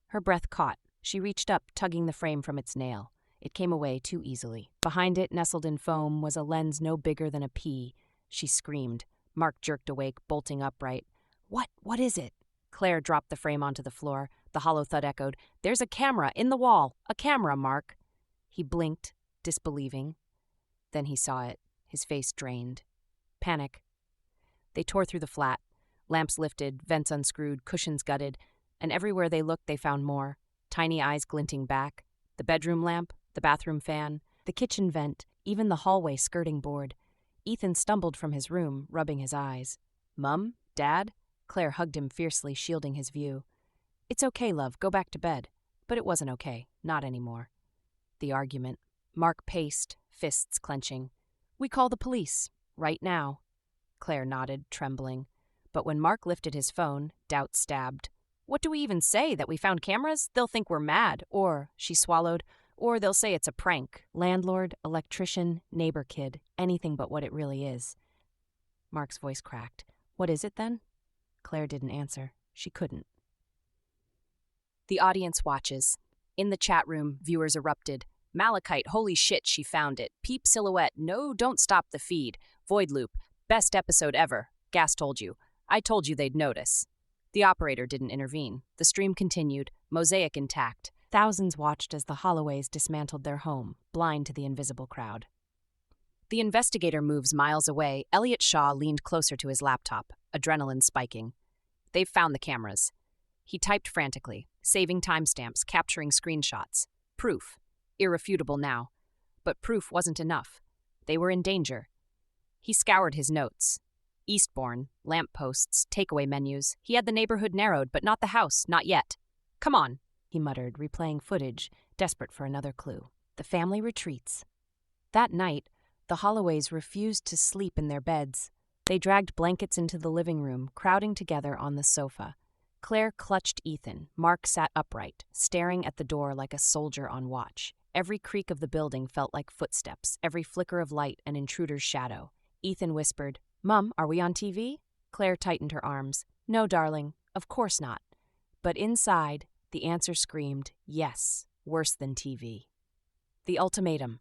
Her breath caught. She reached up, tugging the frame from its nail. It came away too easily. Behind it, nestled in foam, was a lens no bigger than a pea. She screamed. Mark jerked awake, bolting upright. What is it?" Claire dropped the frame onto the floor. The hollow thud echoed. "There's a camera in the wall. A camera, Mark." He blinked, disbelieving. Then he saw it, his face drained. Panic. They tore through the flat. Lamps lifted, vents unscrewed, cushions gutted, and everywhere they looked they found more. Tiny eyes glinting back. The bedroom lamp, the bathroom fan, the kitchen vent, even the hallway skirting board. Ethan stumbled from his room, rubbing his eyes. "Mum? Dad?" Claire hugged him fiercely, shielding his view. "It's okay, love, go back to bed." But it wasn't okay, not anymore. The argument. Mark paced, fists clenching. "We call the police. Right now." Claire nodded, trembling. But when Mark lifted his phone, doubt stabbed. "What do we even say? That we found cameras? They'll think we're mad. Or," she swallowed, "or they'll say it's a prank. Landlord, electrician, neighbor kid, anything but what it really is." Mark's voice cracked. "What is it then?" Claire didn't answer. She couldn't. The audience watches. In the chat room, viewers erupted. "Malachite, holy shit, she found it. Peep silhouette, no, don't stop the feed. Void loop, best episode ever. Gas told you. I told you they'd notice." The operator didn't intervene. The stream continued, mosaic intact. Thousands watched as the Holloways dismantled their home, blind to the invisible crowd. The investigator moves miles away. Elliot Shaw leaned closer to his laptop, adrenaline spiking. "They've found the cameras." He typed frantically, saving timestamps, capturing screenshots. Proof. Irrefutable now. But proof wasn't enough. They were in danger. He scoured his notes. Eastbourne, lampposts, takeaway menus. He had the neighborhood narrowed, but not the house, not yet. "Come on," he muttered, replaying footage, desperate for another clue. The family retreats. That night, the Holloways refused to sleep in their beds. They dragged blankets into the living room, crowding together on the sofa. Claire clutched Ethan. Mark sat upright, staring at the door like a soldier on watch. Every creak of the building felt like footsteps, every flicker of light an intruder's shadow. Ethan whispered, "Mum, are we on TV?" Claire tightened her arms. "No, darling, of course not." But inside, the answer screamed, yes, worse than TV. The ultimatum.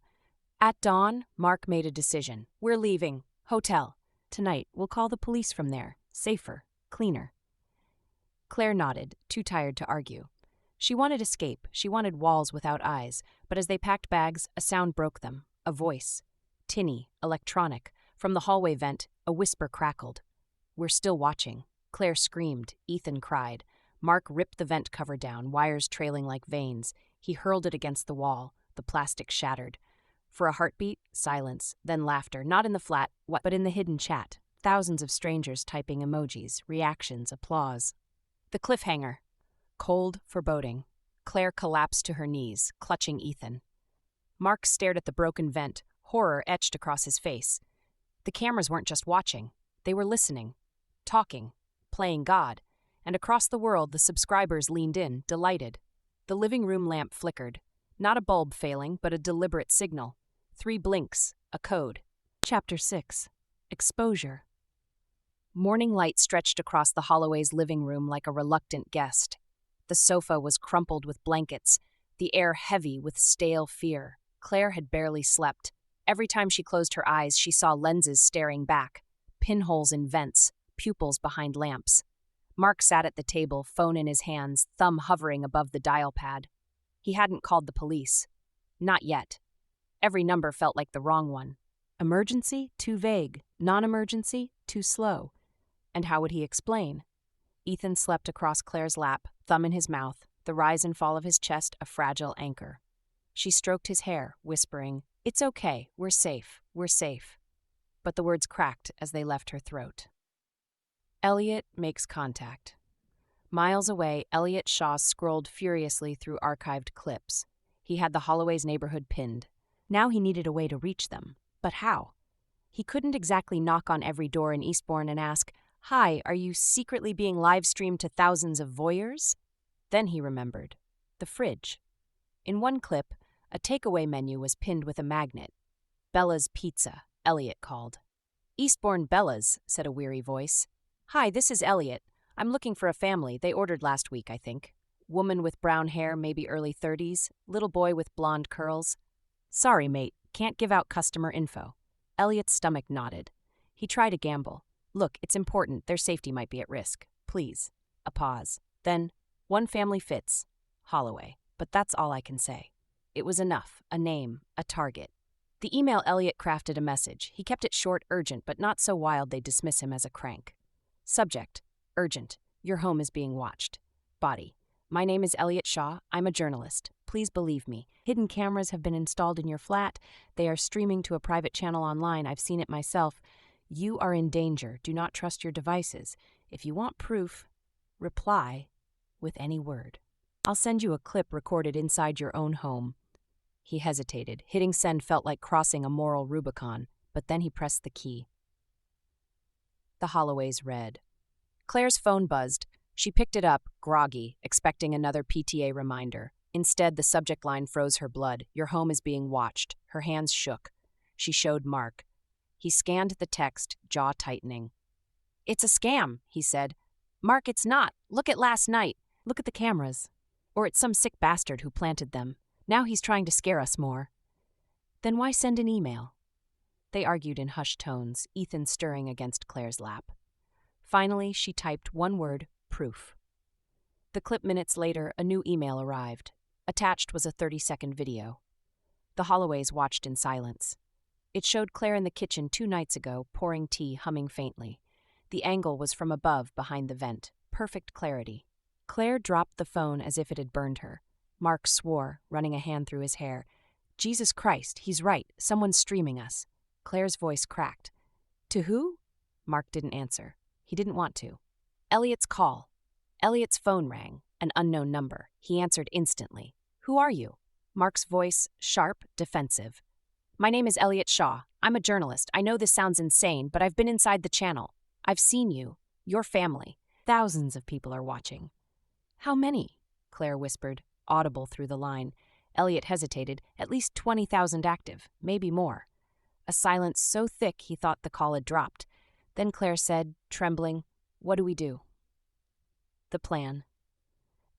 At dawn, Mark made a decision. "We're leaving. Hotel. Tonight, we'll call the police from there. Safer. Cleaner." Claire nodded, too tired to argue. She wanted escape, she wanted walls without eyes, but as they packed bags, a sound broke them, a voice. Tinny, electronic. From the hallway vent, a whisper crackled. "We're still watching." Claire screamed. Ethan cried. Mark ripped the vent cover down, wires trailing like veins. He hurled it against the wall. The plastic shattered. For a heartbeat, silence, then laughter, not in the flat, but in the hidden chat. Thousands of strangers typing emojis, reactions, applause. The cliffhanger. Cold, foreboding. Claire collapsed to her knees, clutching Ethan. Mark stared at the broken vent, horror etched across his face. The cameras weren't just watching. They were listening, talking, playing God. And across the world, the subscribers leaned in, delighted. The living room lamp flickered. Not a bulb failing, but a deliberate signal. 3 blinks, a code. Chapter 6. Exposure. Morning light stretched across the Holloway's living room like a reluctant guest. The sofa was crumpled with blankets, the air heavy with stale fear. Claire had barely slept. Every time she closed her eyes, she saw lenses staring back, pinholes in vents, pupils behind lamps. Mark sat at the table, phone in his hands, thumb hovering above the dial pad. He hadn't called the police. Not yet. Every number felt like the wrong one. Emergency? Too vague. Non-emergency? Too slow. And how would he explain? Ethan slept across Claire's lap, thumb in his mouth, the rise and fall of his chest a fragile anchor. She stroked his hair, whispering, "It's okay, we're safe, we're safe." But the words cracked as they left her throat. Elliot makes contact. Miles away, Elliot Shaw scrolled furiously through archived clips. He had the Holloway's neighborhood pinned. Now he needed a way to reach them. But how? He couldn't exactly knock on every door in Eastbourne and ask, "Hi, are you secretly being live-streamed to thousands of voyeurs?" Then he remembered. The fridge. In one clip, a takeaway menu was pinned with a magnet. "Bella's Pizza," Elliot called. "Eastbourne Bella's," said a weary voice. "Hi, this is Elliot. I'm looking for a family. They ordered last week, I think. Woman with brown hair, maybe early 30s. Little boy with blonde curls." "Sorry, mate. Can't give out customer info." Elliot's stomach knotted. He tried a gamble. "Look, it's important. Their safety might be at risk. Please." A pause. Then, "One family fits. Holloway. But that's all I can say." It was enough. A name. A target. The email Elliot crafted a message. He kept it short, urgent, but not so wild they'd dismiss him as a crank. Subject. Urgent. Your home is being watched. Body. My name is Elliot Shaw. I'm a journalist. Please believe me. Hidden cameras have been installed in your flat. They are streaming to a private channel online. I've seen it myself. You are in danger. Do not trust your devices. If you want proof, reply with any word. I'll send you a clip recorded inside your own home. He hesitated. Hitting send felt like crossing a moral Rubicon, but then he pressed the key. The Holloways read. Claire's phone buzzed. She picked it up, groggy, expecting another PTA reminder. Instead, the subject line froze her blood. Your home is being watched. Her hands shook. She showed Mark. He scanned the text, jaw tightening. "It's a scam," he said. "Mark, it's not. Look at last night. Look at the cameras. Or it's some sick bastard who planted them. Now he's trying to scare us more." "Then why send an email?" They argued in hushed tones, Ethan stirring against Claire's lap. Finally, she typed one word, proof. The clip minutes later, a new email arrived. Attached was a 30-second video. The Holloways watched in silence. It showed Claire in the kitchen 2 nights ago, pouring tea, humming faintly. The angle was from above, behind the vent. Perfect clarity. Claire dropped the phone as if it had burned her. Mark swore, running a hand through his hair. "Jesus Christ, he's right. Someone's streaming us." Claire's voice cracked. "To who?" Mark didn't answer. He didn't want to. Elliot's call. Elliot's phone rang, an unknown number. He answered instantly. "Who are you?" Mark's voice, sharp, defensive. "My name is Elliot Shaw. I'm a journalist. I know this sounds insane, but I've been inside the channel. I've seen you. Your family. Thousands of people are watching." "How many?" Claire whispered, audible through the line. Elliot hesitated. "At least 20,000 active, maybe more." A silence so thick he thought the call had dropped. Then Claire said, trembling, "What do we do?" The plan.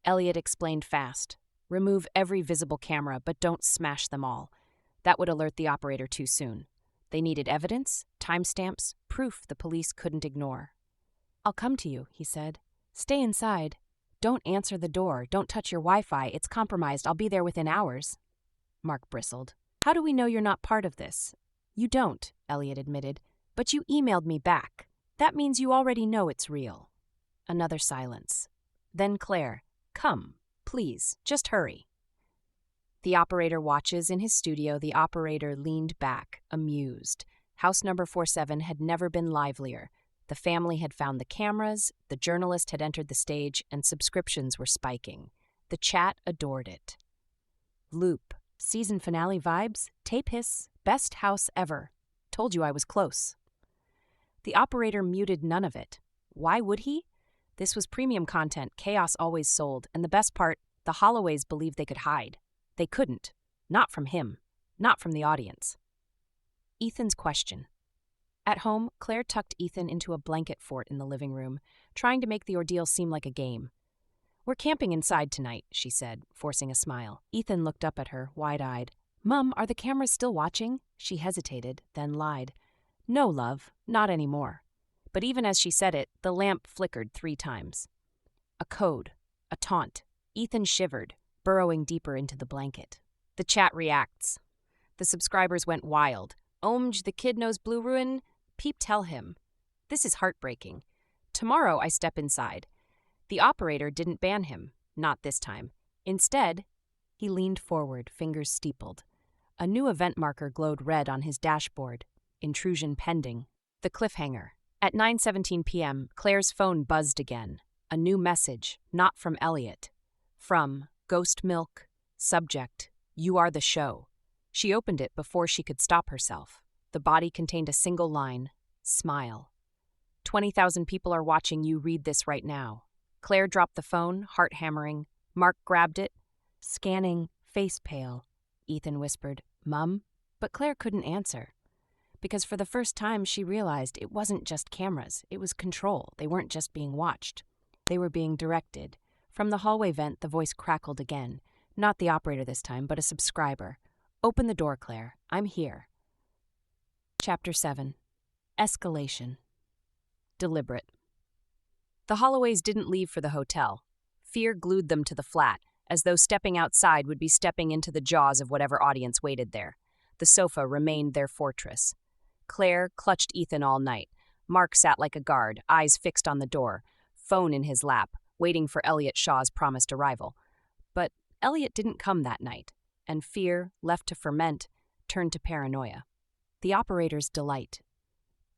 Elliot explained fast. "Remove every visible camera, but don't smash them all. That would alert the operator too soon. They needed evidence, timestamps, proof the police couldn't ignore." "I'll come to you," he said. Stay inside. Don't answer the door. Don't touch your Wi-Fi. It's compromised. I'll be there within hours. Mark bristled. How do we know you're not part of this? You don't, Elliot admitted. But you emailed me back. That means you already know it's real. Another silence. Then Claire, come, please, just hurry. The operator watches in his studio. The operator leaned back, amused. House number 47 had never been livelier. The family had found the cameras, the journalist had entered the stage, and subscriptions were spiking. The chat adored it. Loop, season finale vibes, tape hiss, best house ever. Told you I was close. The operator muted none of it. Why would he? This was premium content Chaos always sold, and the best part, the Holloways believed they could hide. They couldn't. Not from him. Not from the audience. Ethan's question. At home, Claire tucked Ethan into a blanket fort in the living room, trying to make the ordeal seem like a game. We're camping inside tonight, she said, forcing a smile. Ethan looked up at her, wide-eyed. Mum, are the cameras still watching? She hesitated, then lied. No, love, not anymore. But even as she said it, the lamp flickered 3 times. A code. A taunt. Ethan shivered, burrowing deeper into the blanket. The chat reacts. The subscribers went wild. Omj, the kid knows Blue Ruin. Peep, tell him. This is heartbreaking. Tomorrow I step inside. The operator didn't ban him. Not this time. Instead, he leaned forward, fingers steepled. A new event marker glowed red on his dashboard. Intrusion pending. The cliffhanger. At 9:17 p.m., Claire's phone buzzed again. A new message, not from Elliot. From Ghost Milk. Subject, you are the show. She opened it before she could stop herself. The body contained a single line, smile. 20,000 people are watching you read this right now. Claire dropped the phone, heart hammering. Mark grabbed it. Scanning, face pale. Ethan whispered, Mum? But Claire couldn't answer. Because for the first time she realized it wasn't just cameras, it was control. They weren't just being watched. They were being directed. From the hallway vent, the voice crackled again. Not the operator this time, but a subscriber. Open the door, Claire. I'm here. Chapter 7. Escalation. Deliberate. The Holloways didn't leave for the hotel. Fear glued them to the flat, as though stepping outside would be stepping into the jaws of whatever audience waited there. The sofa remained their fortress. Claire clutched Ethan all night. Mark sat like a guard, eyes fixed on the door, phone in his lap, waiting for Elliot Shaw's promised arrival. But Elliot didn't come that night, and fear, left to ferment, turned to paranoia. The operator's delight.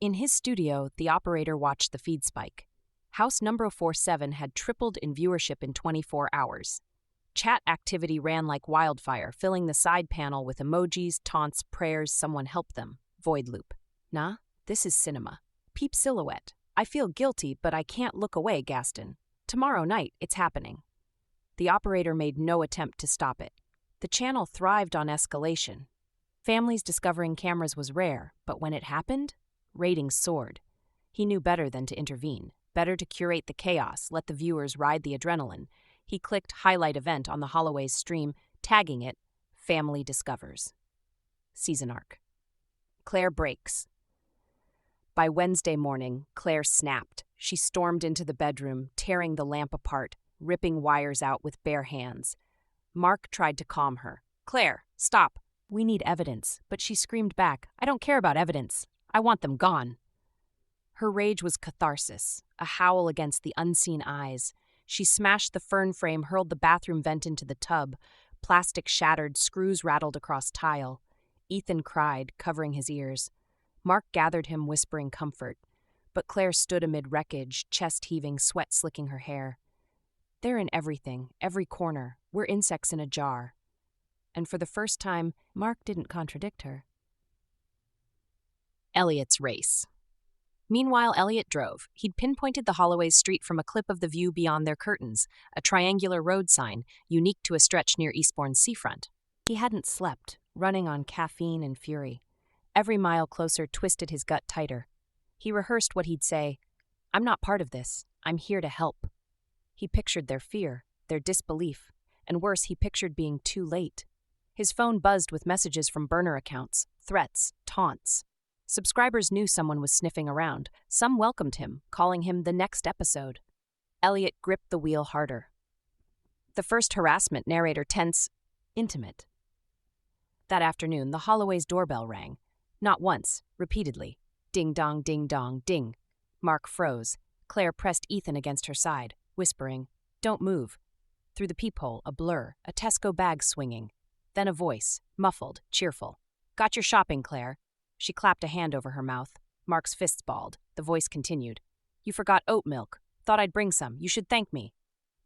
In his studio, the operator watched the feed spike. House number 47 had tripled in viewership in 24 hours. Chat activity ran like wildfire, filling the side panel with emojis, taunts, prayers, someone help them. Void loop. Nah, this is cinema. Peep silhouette. I feel guilty, but I can't look away, Gaston. Tomorrow night, it's happening. The operator made no attempt to stop it. The channel thrived on escalation. Families discovering cameras was rare, but when it happened, ratings soared. He knew better than to intervene, better to curate the chaos, let the viewers ride the adrenaline. He clicked highlight event on the Holloways stream, tagging it, Family Discovers. Season arc. Claire breaks. By Wednesday morning, Claire snapped. She stormed into the bedroom, tearing the lamp apart, ripping wires out with bare hands. Mark tried to calm her. Claire, stop. We need evidence. But she screamed back, I don't care about evidence. I want them gone. Her rage was catharsis, a howl against the unseen eyes. She smashed the fern frame, hurled the bathroom vent into the tub. Plastic shattered, screws rattled across tile. Ethan cried, covering his ears. Mark gathered him, whispering comfort. But Claire stood amid wreckage, chest heaving, sweat slicking her hair. They're in everything, every corner. We're insects in a jar. And for the first time, Mark didn't contradict her. Elliot's race. Meanwhile, Elliot drove. He'd pinpointed the Holloways street from a clip of the view beyond their curtains, a triangular road sign, unique to a stretch near Eastbourne's seafront. He hadn't slept, running on caffeine and fury. Every mile closer twisted his gut tighter. He rehearsed what he'd say, I'm not part of this. I'm here to help. He pictured their fear, their disbelief, and worse, he pictured being too late. His phone buzzed with messages from burner accounts, threats, taunts. Subscribers knew someone was sniffing around. Some welcomed him, calling him the next episode. Elliot gripped the wheel harder. The first harassment narrator tense, intimate. That afternoon, the Holloway's doorbell rang. Not once, repeatedly. Ding-dong, ding-dong, ding. Mark froze. Claire pressed Ethan against her side, whispering, "Don't move." Through the peephole, a blur, a Tesco bag swinging. Then a voice, muffled, cheerful. "Got your shopping, Claire." She clapped a hand over her mouth. Mark's fists balled. The voice continued. "You forgot oat milk. Thought I'd bring some. You should thank me."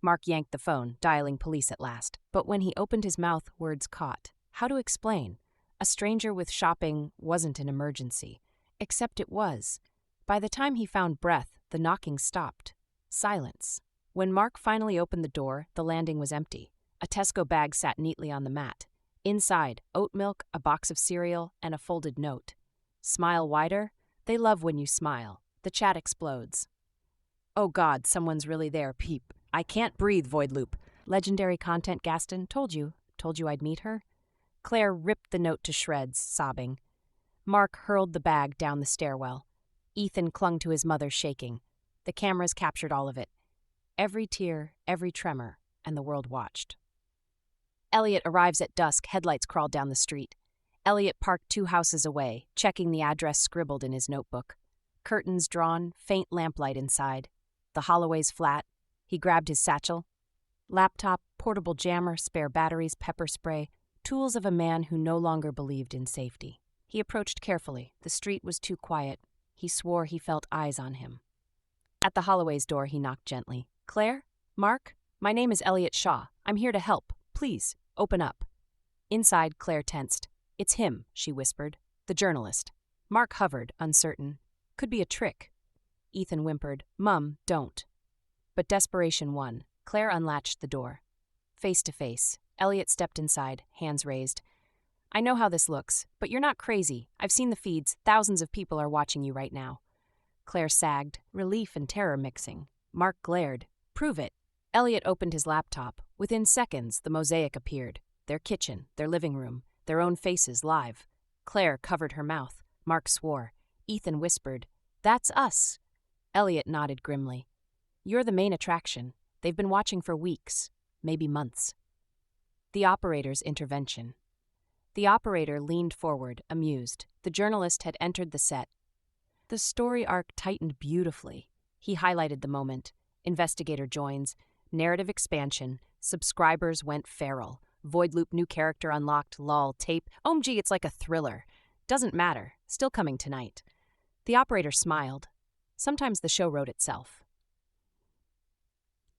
Mark yanked the phone, dialing police at last. But when he opened his mouth, words caught. How to explain? A stranger with shopping wasn't an emergency. Except it was. By the time he found breath, the knocking stopped. Silence. When Mark finally opened the door, the landing was empty. A Tesco bag sat neatly on the mat. Inside, oat milk, a box of cereal, and a folded note. Smile wider? They love when you smile. The chat explodes. "Oh God, someone's really there, peep. I can't breathe, Void Loop. Legendary content, Gaston. Told you I'd meet her." Claire ripped the note to shreds, sobbing. Mark hurled the bag down the stairwell. Ethan clung to his mother, shaking. The cameras captured all of it. Every tear, every tremor, and the world watched. Elliot arrives at dusk, headlights crawled down the street. Elliot parked 2 houses away, checking the address scribbled in his notebook. Curtains drawn, faint lamplight inside. The Holloway's flat. He grabbed his satchel. Laptop, portable jammer, spare batteries, pepper spray, tools of a man who no longer believed in safety. He approached carefully. The street was too quiet. He swore he felt eyes on him. At the Holloway's door, he knocked gently. "Claire? Mark? My name is Elliot Shaw. I'm here to help. Please, open up." Inside, Claire tensed. "It's him," she whispered. "The journalist." Mark hovered, uncertain. Could be a trick. Ethan whimpered, "Mum, don't." But desperation won. Claire unlatched the door. Face to face, Elliot stepped inside, hands raised. "I know how this looks, but you're not crazy. I've seen the feeds. Thousands of people are watching you right now." Claire sagged, relief and terror mixing. Mark glared. "Prove it." Elliot opened his laptop. Within seconds, the mosaic appeared. Their kitchen, their living room, their own faces live. Claire covered her mouth. Mark swore. Ethan whispered, "That's us." Elliot nodded grimly. "You're the main attraction. They've been watching for weeks, maybe months." The operator's intervention. The operator leaned forward, amused. The journalist had entered the set. The story arc tightened beautifully. He highlighted the moment. Investigator joins. Narrative expansion. Subscribers went feral. Void Loop new character unlocked. Lol. Tape. OMG, it's like a thriller. Doesn't matter. Still coming tonight. The operator smiled. Sometimes the show wrote itself.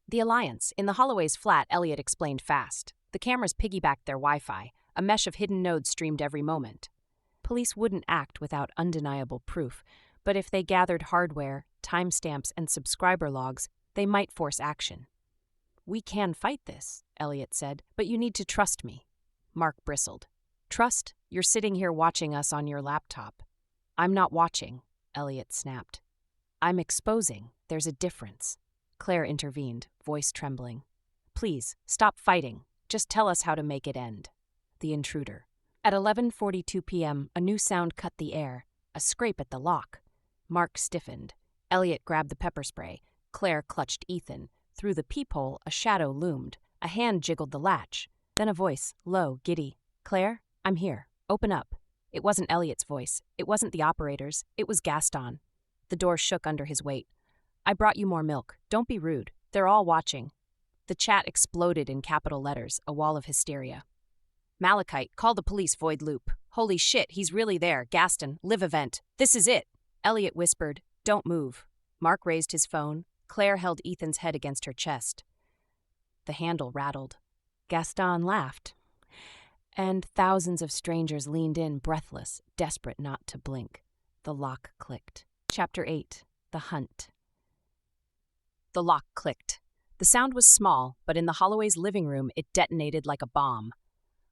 The Alliance. In the Holloway's flat, Elliot explained fast. The cameras piggybacked their Wi-Fi. A mesh of hidden nodes streamed every moment. Police wouldn't act without undeniable proof, but if they gathered hardware, timestamps, and subscriber logs, they might force action. "We can fight this," Elliot said, "but you need to trust me." Mark bristled. "Trust? You're sitting here watching us on your laptop." "I'm not watching," Elliot snapped. "I'm exposing. There's a difference." Claire intervened, voice trembling. "Please, stop fighting. Just tell us how to make it end." The intruder. At 11:42 p.m., a new sound cut the air. A scrape at the lock. Mark stiffened. Elliot grabbed the pepper spray. Claire clutched Ethan. Through the peephole, a shadow loomed. A hand jiggled the latch. Then a voice, low, giddy. "Claire, I'm here. Open up." It wasn't Elliot's voice. It wasn't the operator's. It was Gaston. The door shook under his weight. "I brought you more milk. Don't be rude. They're all watching." The chat exploded in capital letters, a wall of hysteria. "Malachite, call the police, Void Loop. Holy shit, he's really there. Gaston, live event. This is it." Elliot whispered, "Don't move." Mark raised his phone. Claire held Ethan's head against her chest. The handle rattled. Gaston laughed. And thousands of strangers leaned in, breathless, desperate not to blink. The lock clicked. Chapter 8. The Hunt. The lock clicked. The sound was small, but in the Holloway's living room it detonated like a bomb.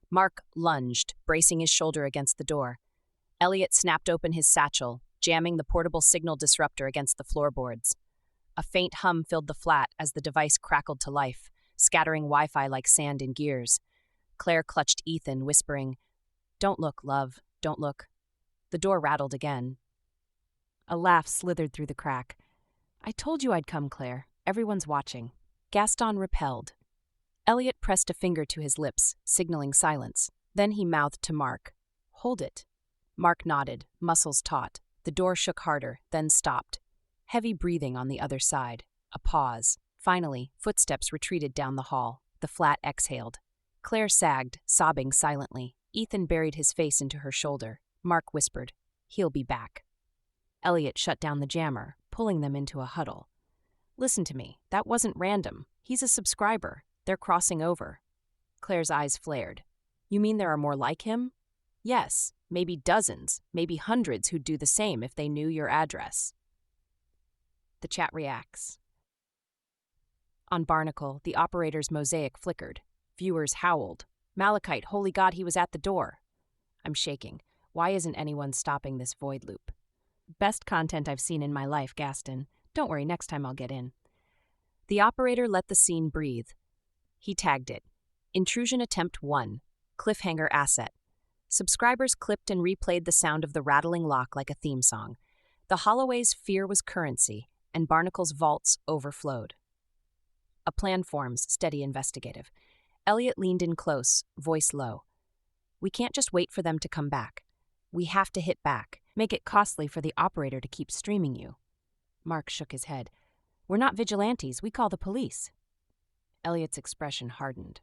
Mark lunged, bracing his shoulder against the door. Elliot snapped open his satchel, jamming the portable signal disruptor against the floorboards. A faint hum filled the flat as the device crackled to life, scattering Wi-Fi like sand in gears. Claire clutched Ethan, whispering, "Don't look, love, don't look." The door rattled again. A laugh slithered through the crack. "I told you I'd come, Claire. Everyone's watching. Gaston repelled. Elliot pressed a finger to his lips, signaling silence. Then he mouthed to Mark, "Hold it." Mark nodded, muscles taut. The door shook harder, then stopped. Heavy breathing on the other side. A pause. Finally, footsteps retreated down the hall. The flat exhaled. Claire sagged, sobbing silently. Ethan buried his face into her shoulder. Mark whispered, "He'll be back." Elliot shut down the jammer, pulling them into a huddle. "Listen to me. That wasn't random. He's a subscriber. They're crossing over." Claire's eyes flared. "You mean there are more like him?" "Yes. Maybe dozens, maybe hundreds who'd do the same if they knew your address." The chat reacts. On Barnacle, the operator's mosaic flickered. Viewers howled. "Malachite, holy God, he was at the door." I'm shaking. Why isn't anyone stopping this void loop? "Best content I've seen in my life, Gaston. Don't worry, next time I'll get in." The operator let the scene breathe. He tagged it. Intrusion Attempt 1. Cliffhanger Asset. Subscribers clipped and replayed the sound of the rattling lock like a theme song. The Holloway's fear was currency, and Barnacle's vaults overflowed. A plan forms, steady investigative. Elliot leaned in close, voice low. "We can't just wait for them to come back. We have to hit back, make it costly for the operator to keep streaming you." Mark shook his head. "We're not vigilantes, we call the police." Elliot's expression hardened.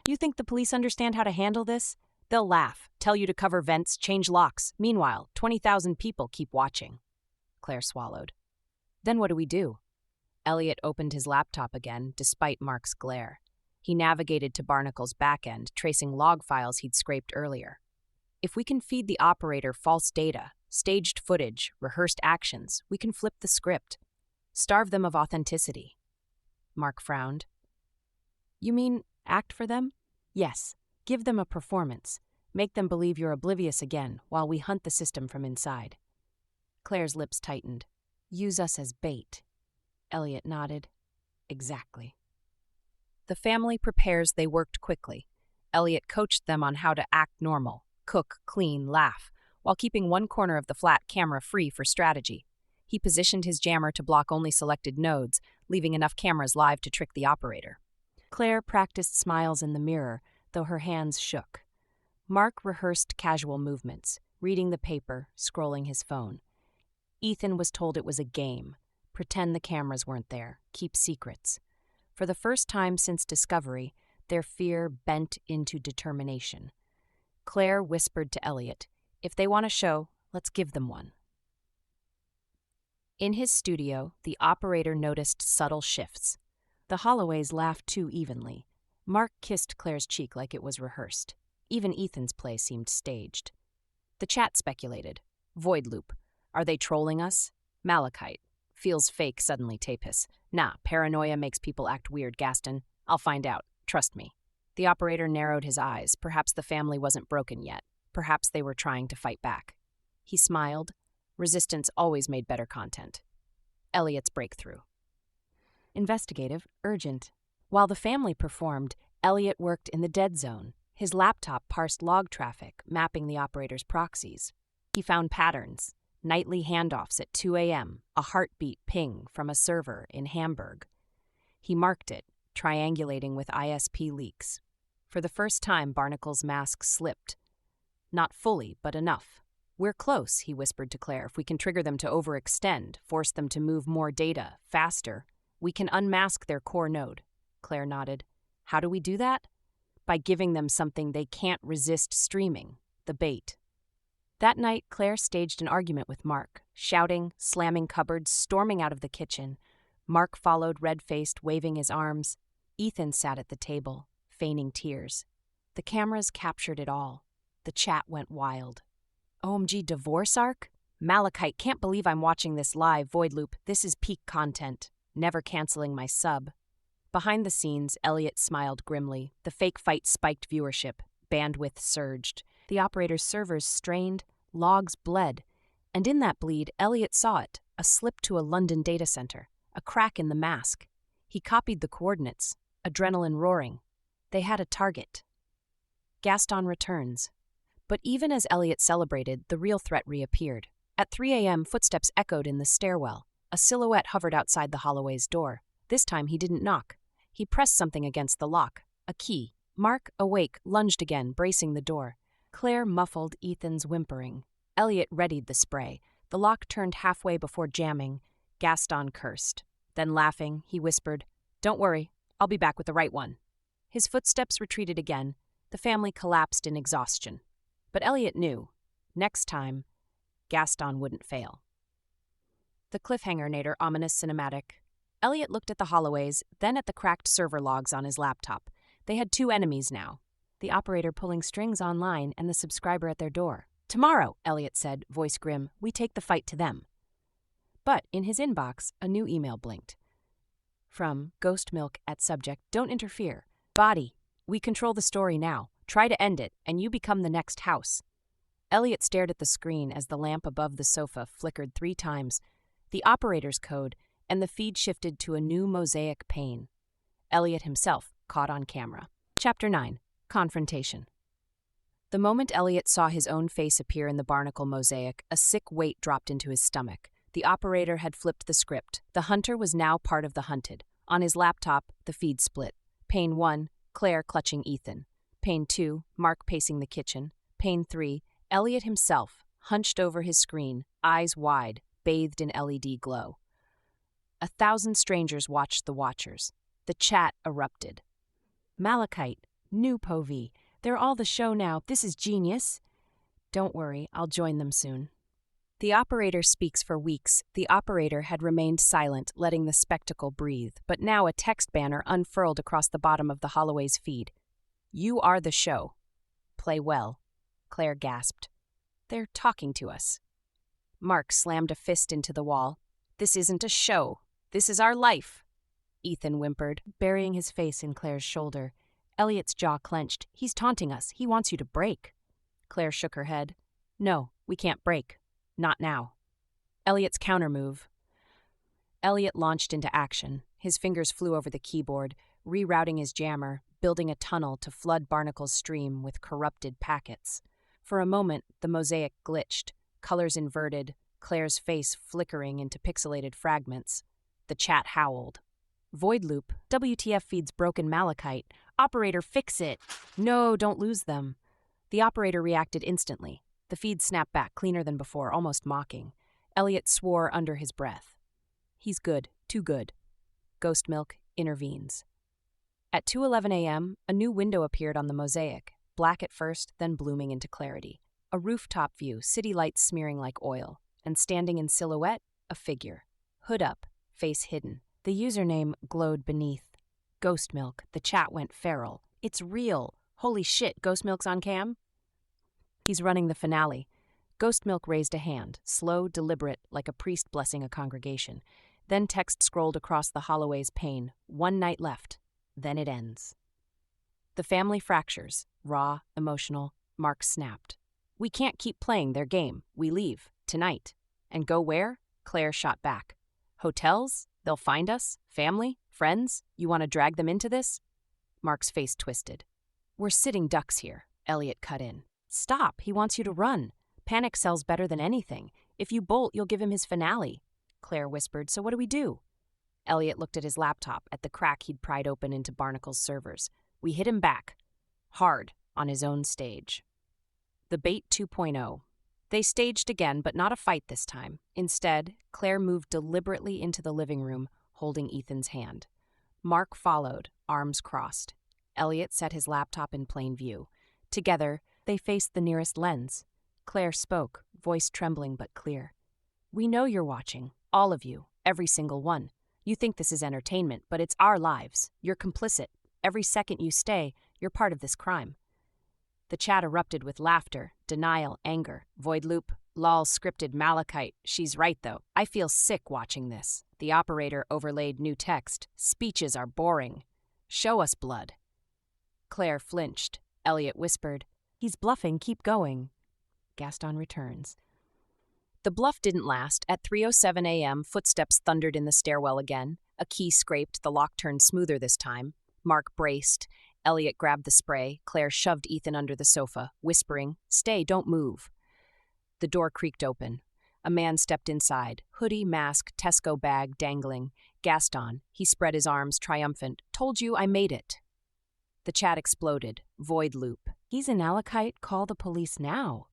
"You think the police understand how to handle this? They'll laugh, tell you to cover vents, change locks. Meanwhile, 20,000 people keep watching." Claire swallowed. "Then what do we do?" Elliot opened his laptop again, despite Mark's glare. He navigated to Barnacle's back end, tracing log files he'd scraped earlier. "If we can feed the operator false data, staged footage, rehearsed actions, we can flip the script. Starve them of authenticity." Mark frowned. "You mean act for them?" "Yes. Give them a performance. Make them believe you're oblivious again while we hunt the system from inside." Claire's lips tightened. "Use us as bait." Elliot nodded. "Exactly." The family prepares. They worked quickly. Elliot coached them on how to act normal, cook, clean, laugh, while keeping one corner of the flat camera free for strategy. He positioned his jammer to block only selected nodes, leaving enough cameras live to trick the operator. Claire practiced smiles in the mirror, though her hands shook. Mark rehearsed casual movements, reading the paper, scrolling his phone. Ethan was told it was a game. Pretend the cameras weren't there. Keep secrets. For the first time since discovery, their fear bent into determination. Claire whispered to Elliot, "If they want a show, let's give them one." In his studio, the operator noticed subtle shifts. The Holloways laughed too evenly. Mark kissed Claire's cheek like it was rehearsed. Even Ethan's play seemed staged. The chat speculated. Void loop. Are they trolling us? Malachite. Feels fake suddenly Tapis. Nah, paranoia makes people act weird, Gaston. I'll find out. Trust me. The operator narrowed his eyes. Perhaps the family wasn't broken yet. Perhaps they were trying to fight back. He smiled. Resistance always made better content. Elliot's breakthrough. Investigative, urgent. While the family performed, Elliot worked in the dead zone. His laptop parsed log traffic, mapping the operator's proxies. He found patterns. Nightly handoffs at 2 a.m., a heartbeat ping from a server in Hamburg. He marked it, triangulating with ISP leaks. For the first time, Barnacle's mask slipped. Not fully, but enough. "We're close," he whispered to Claire. "If we can trigger them to overextend, force them to move more data, faster, we can unmask their core node." Claire nodded. "How do we do that?" "By giving them something they can't resist streaming, the bait." That night, Claire staged an argument with Mark, shouting, slamming cupboards, storming out of the kitchen. Mark followed, red-faced, waving his arms. Ethan sat at the table, feigning tears. The cameras captured it all. The chat went wild. "OMG, divorce arc? Malachite, can't believe I'm watching this live, Void Loop. This is peak content. Never canceling my sub." Behind the scenes, Elliot smiled grimly. The fake fight spiked viewership. Bandwidth surged. The operator's servers strained, logs bled. And in that bleed, Elliot saw it, a slip to a London data center, a crack in the mask. He copied the coordinates, adrenaline roaring. They had a target. Gaston returns. But even as Elliot celebrated, the real threat reappeared. At 3 a.m., footsteps echoed in the stairwell. A silhouette hovered outside the Holloway's door. This time he didn't knock. He pressed something against the lock. A key. Mark, awake, lunged again, bracing the door. Claire muffled Ethan's whimpering. Elliot readied the spray. The lock turned halfway before jamming. Gaston cursed. Then laughing, he whispered, "Don't worry, I'll be back with the right one." His footsteps retreated again. The family collapsed in exhaustion. But Elliot knew. Next time, Gaston wouldn't fail. The cliffhanger-nator ominous cinematic. Elliot looked at the Holloways, then at the cracked server logs on his laptop. They had two enemies now. The operator pulling strings online and the subscriber at their door. "Tomorrow," Elliot said, voice grim, "we take the fight to them." But in his inbox, a new email blinked. From Ghost Milk at subject, "Don't interfere. Body, we control the story now. Try to end it, and you become the next house." Elliot stared at the screen as the lamp above the sofa flickered 3 times, the operator's code, and the feed shifted to a new mosaic pane. Elliot himself caught on camera. Chapter 9. Confrontation. The moment Elliot saw his own face appear in the barnacle mosaic, a sick weight dropped into his stomach. The operator had flipped the script. The hunter was now part of the hunted. On his laptop, the feed split. Pane 1, Claire clutching Ethan. Pane 2, Mark pacing the kitchen. Pane 3, Elliot himself, hunched over his screen, eyes wide, bathed in LED glow. 1,000 strangers watched the watchers. The chat erupted. "Malachite, new POV. They're all the show now. This is genius." "Don't worry, I'll join them soon." The operator speaks for weeks. The operator had remained silent, letting the spectacle breathe, but now a text banner unfurled across the bottom of the Holloway's feed. "You are the show. Play well." Claire gasped. "They're talking to us." Mark slammed a fist into the wall. "This isn't a show. This is our life." Ethan whimpered, burying his face in Claire's shoulder. Elliot's jaw clenched. "He's taunting us. He wants you to break." Claire shook her head. "No, we can't break. Not now." Elliot's countermove. Elliot launched into action. His fingers flew over the keyboard, rerouting his jammer, building a tunnel to flood Barnacle's stream with corrupted packets. For a moment, the mosaic glitched, colors inverted, Claire's face flickering into pixelated fragments. The chat howled. "Void loop. WTF feeds broken malachite. Operator, fix it." "No, don't lose them." The operator reacted instantly. The feed snapped back, cleaner than before, almost mocking. Elliot swore under his breath. "He's good. Too good." Ghost Milk intervenes. At 2:11 a.m., a new window appeared on the mosaic, black at first, then blooming into clarity. A rooftop view, city lights smearing like oil, and standing in silhouette, a figure. Hood up, face hidden. The username glowed beneath. Ghost Milk. The chat went feral. "It's real. Holy shit, Ghost Milk's on cam?" "He's running the finale." Ghost Milk raised a hand, slow, deliberate, like a priest blessing a congregation. Then text scrolled across the Holloway's pane. "1 night left. Then it ends." The family fractures. Raw, emotional. Mark snapped. "We can't keep playing their game. We leave. Tonight." "And go where?" Claire shot back. "Hotels? They'll find us? Family? Friends? You want to drag them into this?" Mark's face twisted. "We're sitting ducks here," Elliot cut in. "Stop. He wants you to run. Panic sells better than anything. If you bolt, you'll give him his finale." Claire whispered, "So what do we do?" Elliot looked at his laptop, at the crack he'd pried open into Barnacle's servers. "We hit him back. Hard. On his own stage." The Bait 2.0. They staged again, but not a fight this time. Instead, Claire moved deliberately into the living room, holding Ethan's hand. Mark followed, arms crossed. Elliot set his laptop in plain view. Together, they faced the nearest lens. Claire spoke, voice trembling but clear. "We know you're watching. All of you. Every single one. You think this is entertainment, but it's our lives. You're complicit. Every second you stay, you're part of this crime." The chat erupted with laughter, denial, anger. "Void loop. Lol scripted malachite. She's right, though. I feel sick watching this." The operator overlaid new text. "Speeches are boring. Show us blood." Claire flinched. Elliot whispered, "He's bluffing. Keep going." Gaston returns. The bluff didn't last. At 3:07 a.m., footsteps thundered in the stairwell again. A key scraped. The lock turned smoother this time. Mark braced. Elliot grabbed the spray. Claire shoved Ethan under the sofa, whispering, "Stay, don't move." The door creaked open. A man stepped inside, hoodie, mask, Tesco bag dangling. Gaston, he spread his arms, triumphant. Told you I made it. The chat exploded. Void loop. He's in Alakite. Call the police now.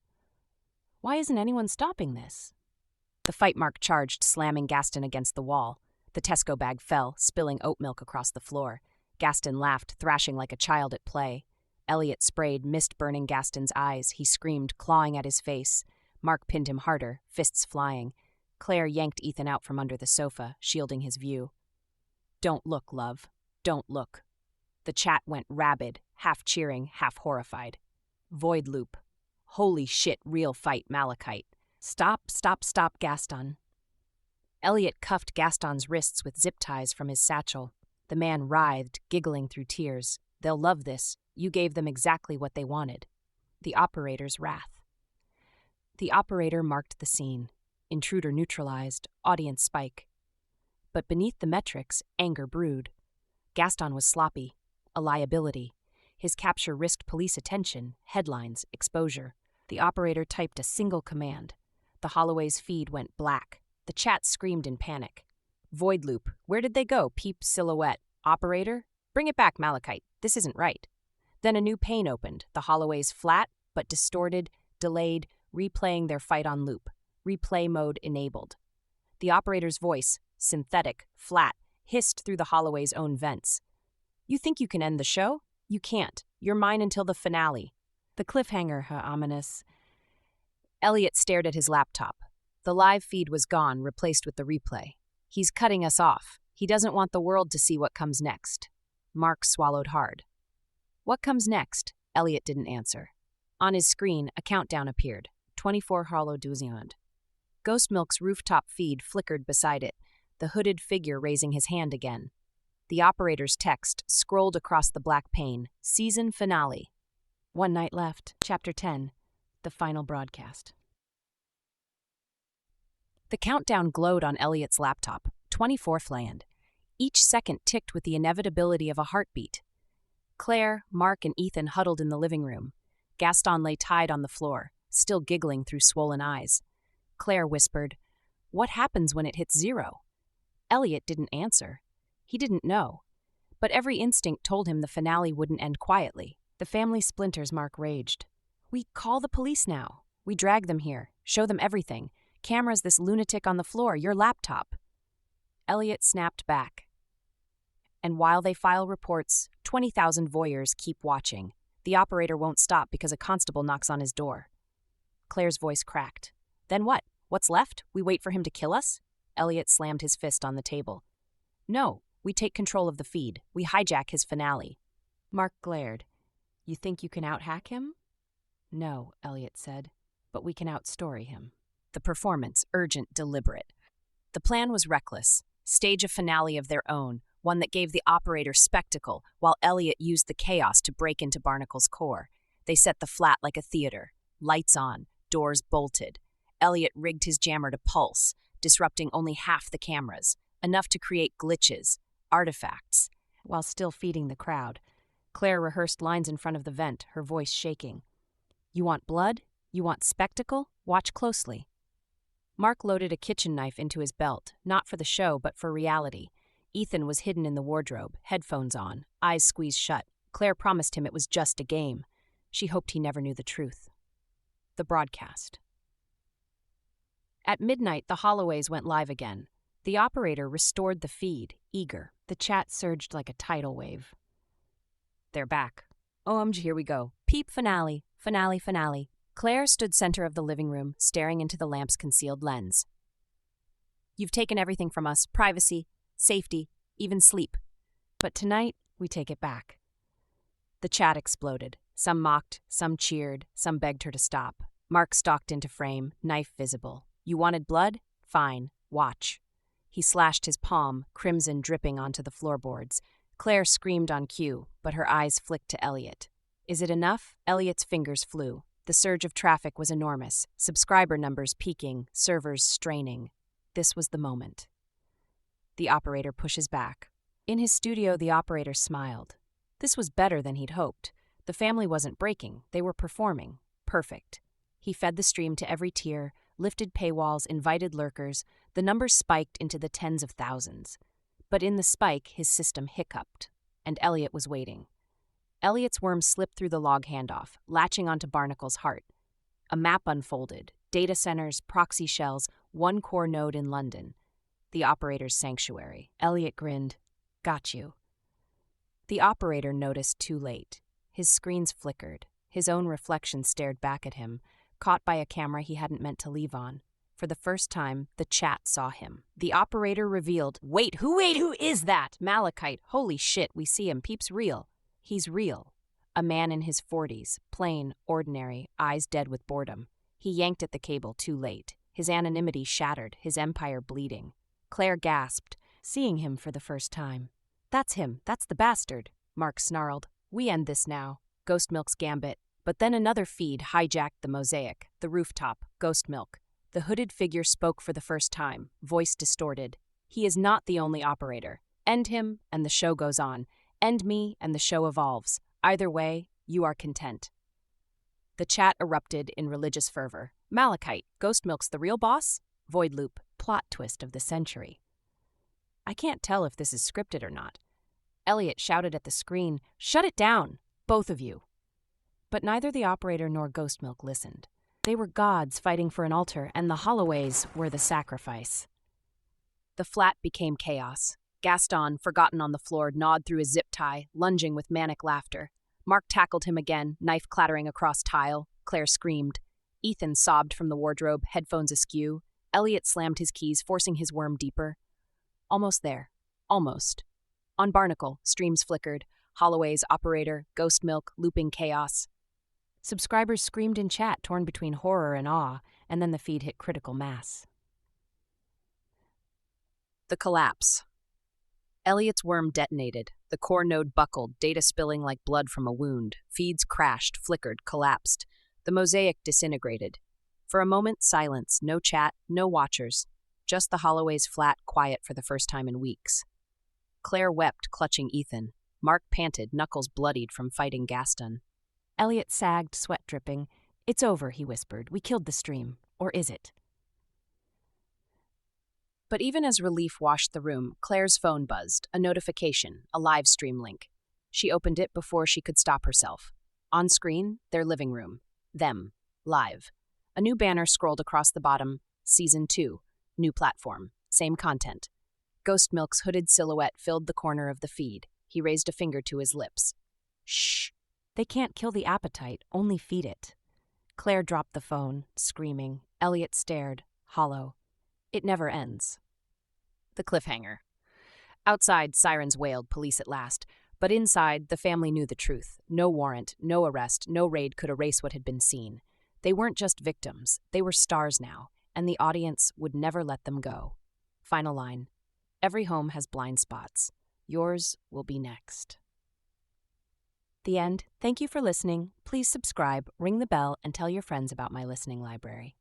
Why isn't anyone stopping this? The fight mark charged, slamming Gaston against the wall. The Tesco bag fell, spilling oat milk across the floor. Gaston laughed, thrashing like a child at play. Elliot sprayed, mist burning Gaston's eyes. He screamed, clawing at his face. Mark pinned him harder, fists flying. Claire yanked Ethan out from under the sofa, shielding his view. Don't look, love. Don't look. The chat went rabid, half cheering, half horrified. Void loop. Holy shit, real fight, Malachite. Stop, stop, stop, Gaston. Elliot cuffed Gaston's wrists with zip ties from his satchel. The man writhed, giggling through tears. They'll love this. You gave them exactly what they wanted. The operator's wrath. The operator marked the scene. Intruder neutralized, audience spike. But beneath the metrics, anger brewed. Gaston was sloppy, a liability. His capture risked police attention, headlines, exposure. The operator typed a single command. The Holloway's feed went black. The chat screamed in panic. Void loop. Where did they go? Peep silhouette. Operator? Bring it back, Malachite. This isn't right. Then a new pane opened. The Holloway's flat, but distorted, delayed, replaying their fight on loop. Replay mode enabled. The operator's voice, synthetic, flat, hissed through the Holloway's own vents. You think you can end the show? You can't. You're mine until the finale. The cliffhanger, ominous. Elliot stared at his laptop. The live feed was gone, replaced with the replay. He's cutting us off. He doesn't want the world to see what comes next. Mark swallowed hard. What comes next? Elliot didn't answer. On his screen, a countdown appeared. 24 Hollow Duzioned. Ghost Milk's rooftop feed flickered beside it, the hooded figure raising his hand again. The operator's text scrolled across the black pane. Season finale. One night left. Chapter 10. The final broadcast. The countdown glowed on Elliot's laptop. 24th land. Each second ticked with the inevitability of a heartbeat. Claire, Mark, and Ethan huddled in the living room. Gaston lay tied on the floor, still giggling through swollen eyes. Claire whispered, "What happens when it hits zero?" Elliot didn't answer. He didn't know. But every instinct told him the finale wouldn't end quietly. The family splinters, Mark raged. We call the police now. We drag them here. Show them everything. Cameras this lunatic on the floor, your laptop. Elliot snapped back. And while they file reports, 20,000 voyeurs keep watching. The operator won't stop because a constable knocks on his door. Claire's voice cracked. Then what? What's left? We wait for him to kill us? Elliot slammed his fist on the table. No, we take control of the feed. We hijack his finale. Mark glared. You think you can out-hack him? No, Elliot said, but we can out-story him. The performance, urgent, deliberate. The plan was reckless. Stage a finale of their own, one that gave the operator spectacle, while Elliot used the chaos to break into Barnacle's core. They set the flat like a theater. Lights on, doors bolted. Elliot rigged his jammer to pulse, disrupting only half the cameras, enough to create glitches, artifacts, while still feeding the crowd. Claire rehearsed lines in front of the vent, her voice shaking. You want blood? You want spectacle? Watch closely. Mark loaded a kitchen knife into his belt, not for the show, but for reality. Ethan was hidden in the wardrobe, headphones on, eyes squeezed shut. Claire promised him it was just a game. She hoped he never knew the truth. The broadcast. At midnight, the Holloways went live again. The operator restored the feed, eager. The chat surged like a tidal wave. They're back. OMG, here we go. Peep finale, finale, finale. Claire stood center of the living room, staring into the lamp's concealed lens. You've taken everything from us, privacy, safety, even sleep. But tonight, we take it back. The chat exploded. Some mocked, some cheered, some begged her to stop. Mark stalked into frame, knife visible. You wanted blood? Fine, watch. He slashed his palm, crimson dripping onto the floorboards. Claire screamed on cue, but her eyes flicked to Elliot. Is it enough? Elliot's fingers flew. The surge of traffic was enormous, subscriber numbers peaking, servers straining. This was the moment. The operator pushes back. In his studio, the operator smiled. This was better than he'd hoped. The family wasn't breaking, they were performing. Perfect. He fed the stream to every tier, lifted paywalls, invited lurkers. The numbers spiked into the tens of thousands. But in the spike, his system hiccuped, and Elliot was waiting. Elliot's worm slipped through the log handoff, latching onto Barnacle's heart. A map unfolded, data centers, proxy shells, one core node in London. The operator's sanctuary. Elliot grinned. Got you. The operator noticed too late. His screens flickered. His own reflection stared back at him, caught by a camera he hadn't meant to leave on. For the first time, the chat saw him. The operator revealed, Wait, who is that? Malachite. Holy shit, we see him. Peep's real. He's real. A man in his 40s, plain, ordinary, eyes dead with boredom. He yanked at the cable too late. His anonymity shattered, his empire bleeding. Claire gasped, seeing him for the first time. That's him. That's the bastard, Mark snarled. We end this now. Ghost Milk's gambit. But then another feed hijacked the mosaic, the rooftop, Ghost Milk. The hooded figure spoke for the first time, voice distorted. He is not the only operator. End him, and the show goes on. End me, and the show evolves. Either way, you are content. The chat erupted in religious fervor. Malachite, Ghost Milk's the real boss? Void loop, plot twist of the century. I can't tell if this is scripted or not. Elliot shouted at the screen, Shut it down, both of you. But neither the operator nor Ghost Milk listened. They were gods fighting for an altar, and the Holloways were the sacrifice. The flat became chaos. Gaston, forgotten on the floor, gnawed through his zip tie, lunging with manic laughter. Mark tackled him again, knife clattering across tile. Claire screamed. Ethan sobbed from the wardrobe, headphones askew. Elliot slammed his keys, forcing his worm deeper. Almost there. Almost. On Barnacle, streams flickered. Holloway's operator, Ghost Milk, looping chaos. Subscribers screamed in chat, torn between horror and awe, and then the feed hit critical mass. The collapse. Elliot's worm detonated. The core node buckled, data spilling like blood from a wound. Feeds crashed, flickered, collapsed. The mosaic disintegrated. For a moment, silence, no chat, no watchers. Just the Holloway's flat, quiet for the first time in weeks. Claire wept, clutching Ethan. Mark panted, knuckles bloodied from fighting Gaston. Elliot sagged, sweat dripping. It's over, he whispered. We killed the stream. Or is it? But even as relief washed the room, Claire's phone buzzed, a notification, a live stream link. She opened it before she could stop herself. On screen, their living room. Them. Live. A new banner scrolled across the bottom. Season 2. New platform. Same content. Ghost Milk's hooded silhouette filled the corner of the feed. He raised a finger to his lips. Shh. They can't kill the appetite, only feed it. Claire dropped the phone, screaming. Elliot stared, hollow. It never ends. The cliffhanger. Outside, sirens wailed, police at last. But inside, the family knew the truth. No warrant, no arrest, no raid could erase what had been seen. They weren't just victims. They were stars now, and the audience would never let them go. Final line. Every home has blind spots. Yours will be next. The end. Thank you for listening. Please subscribe, ring the bell, and tell your friends about my listening library.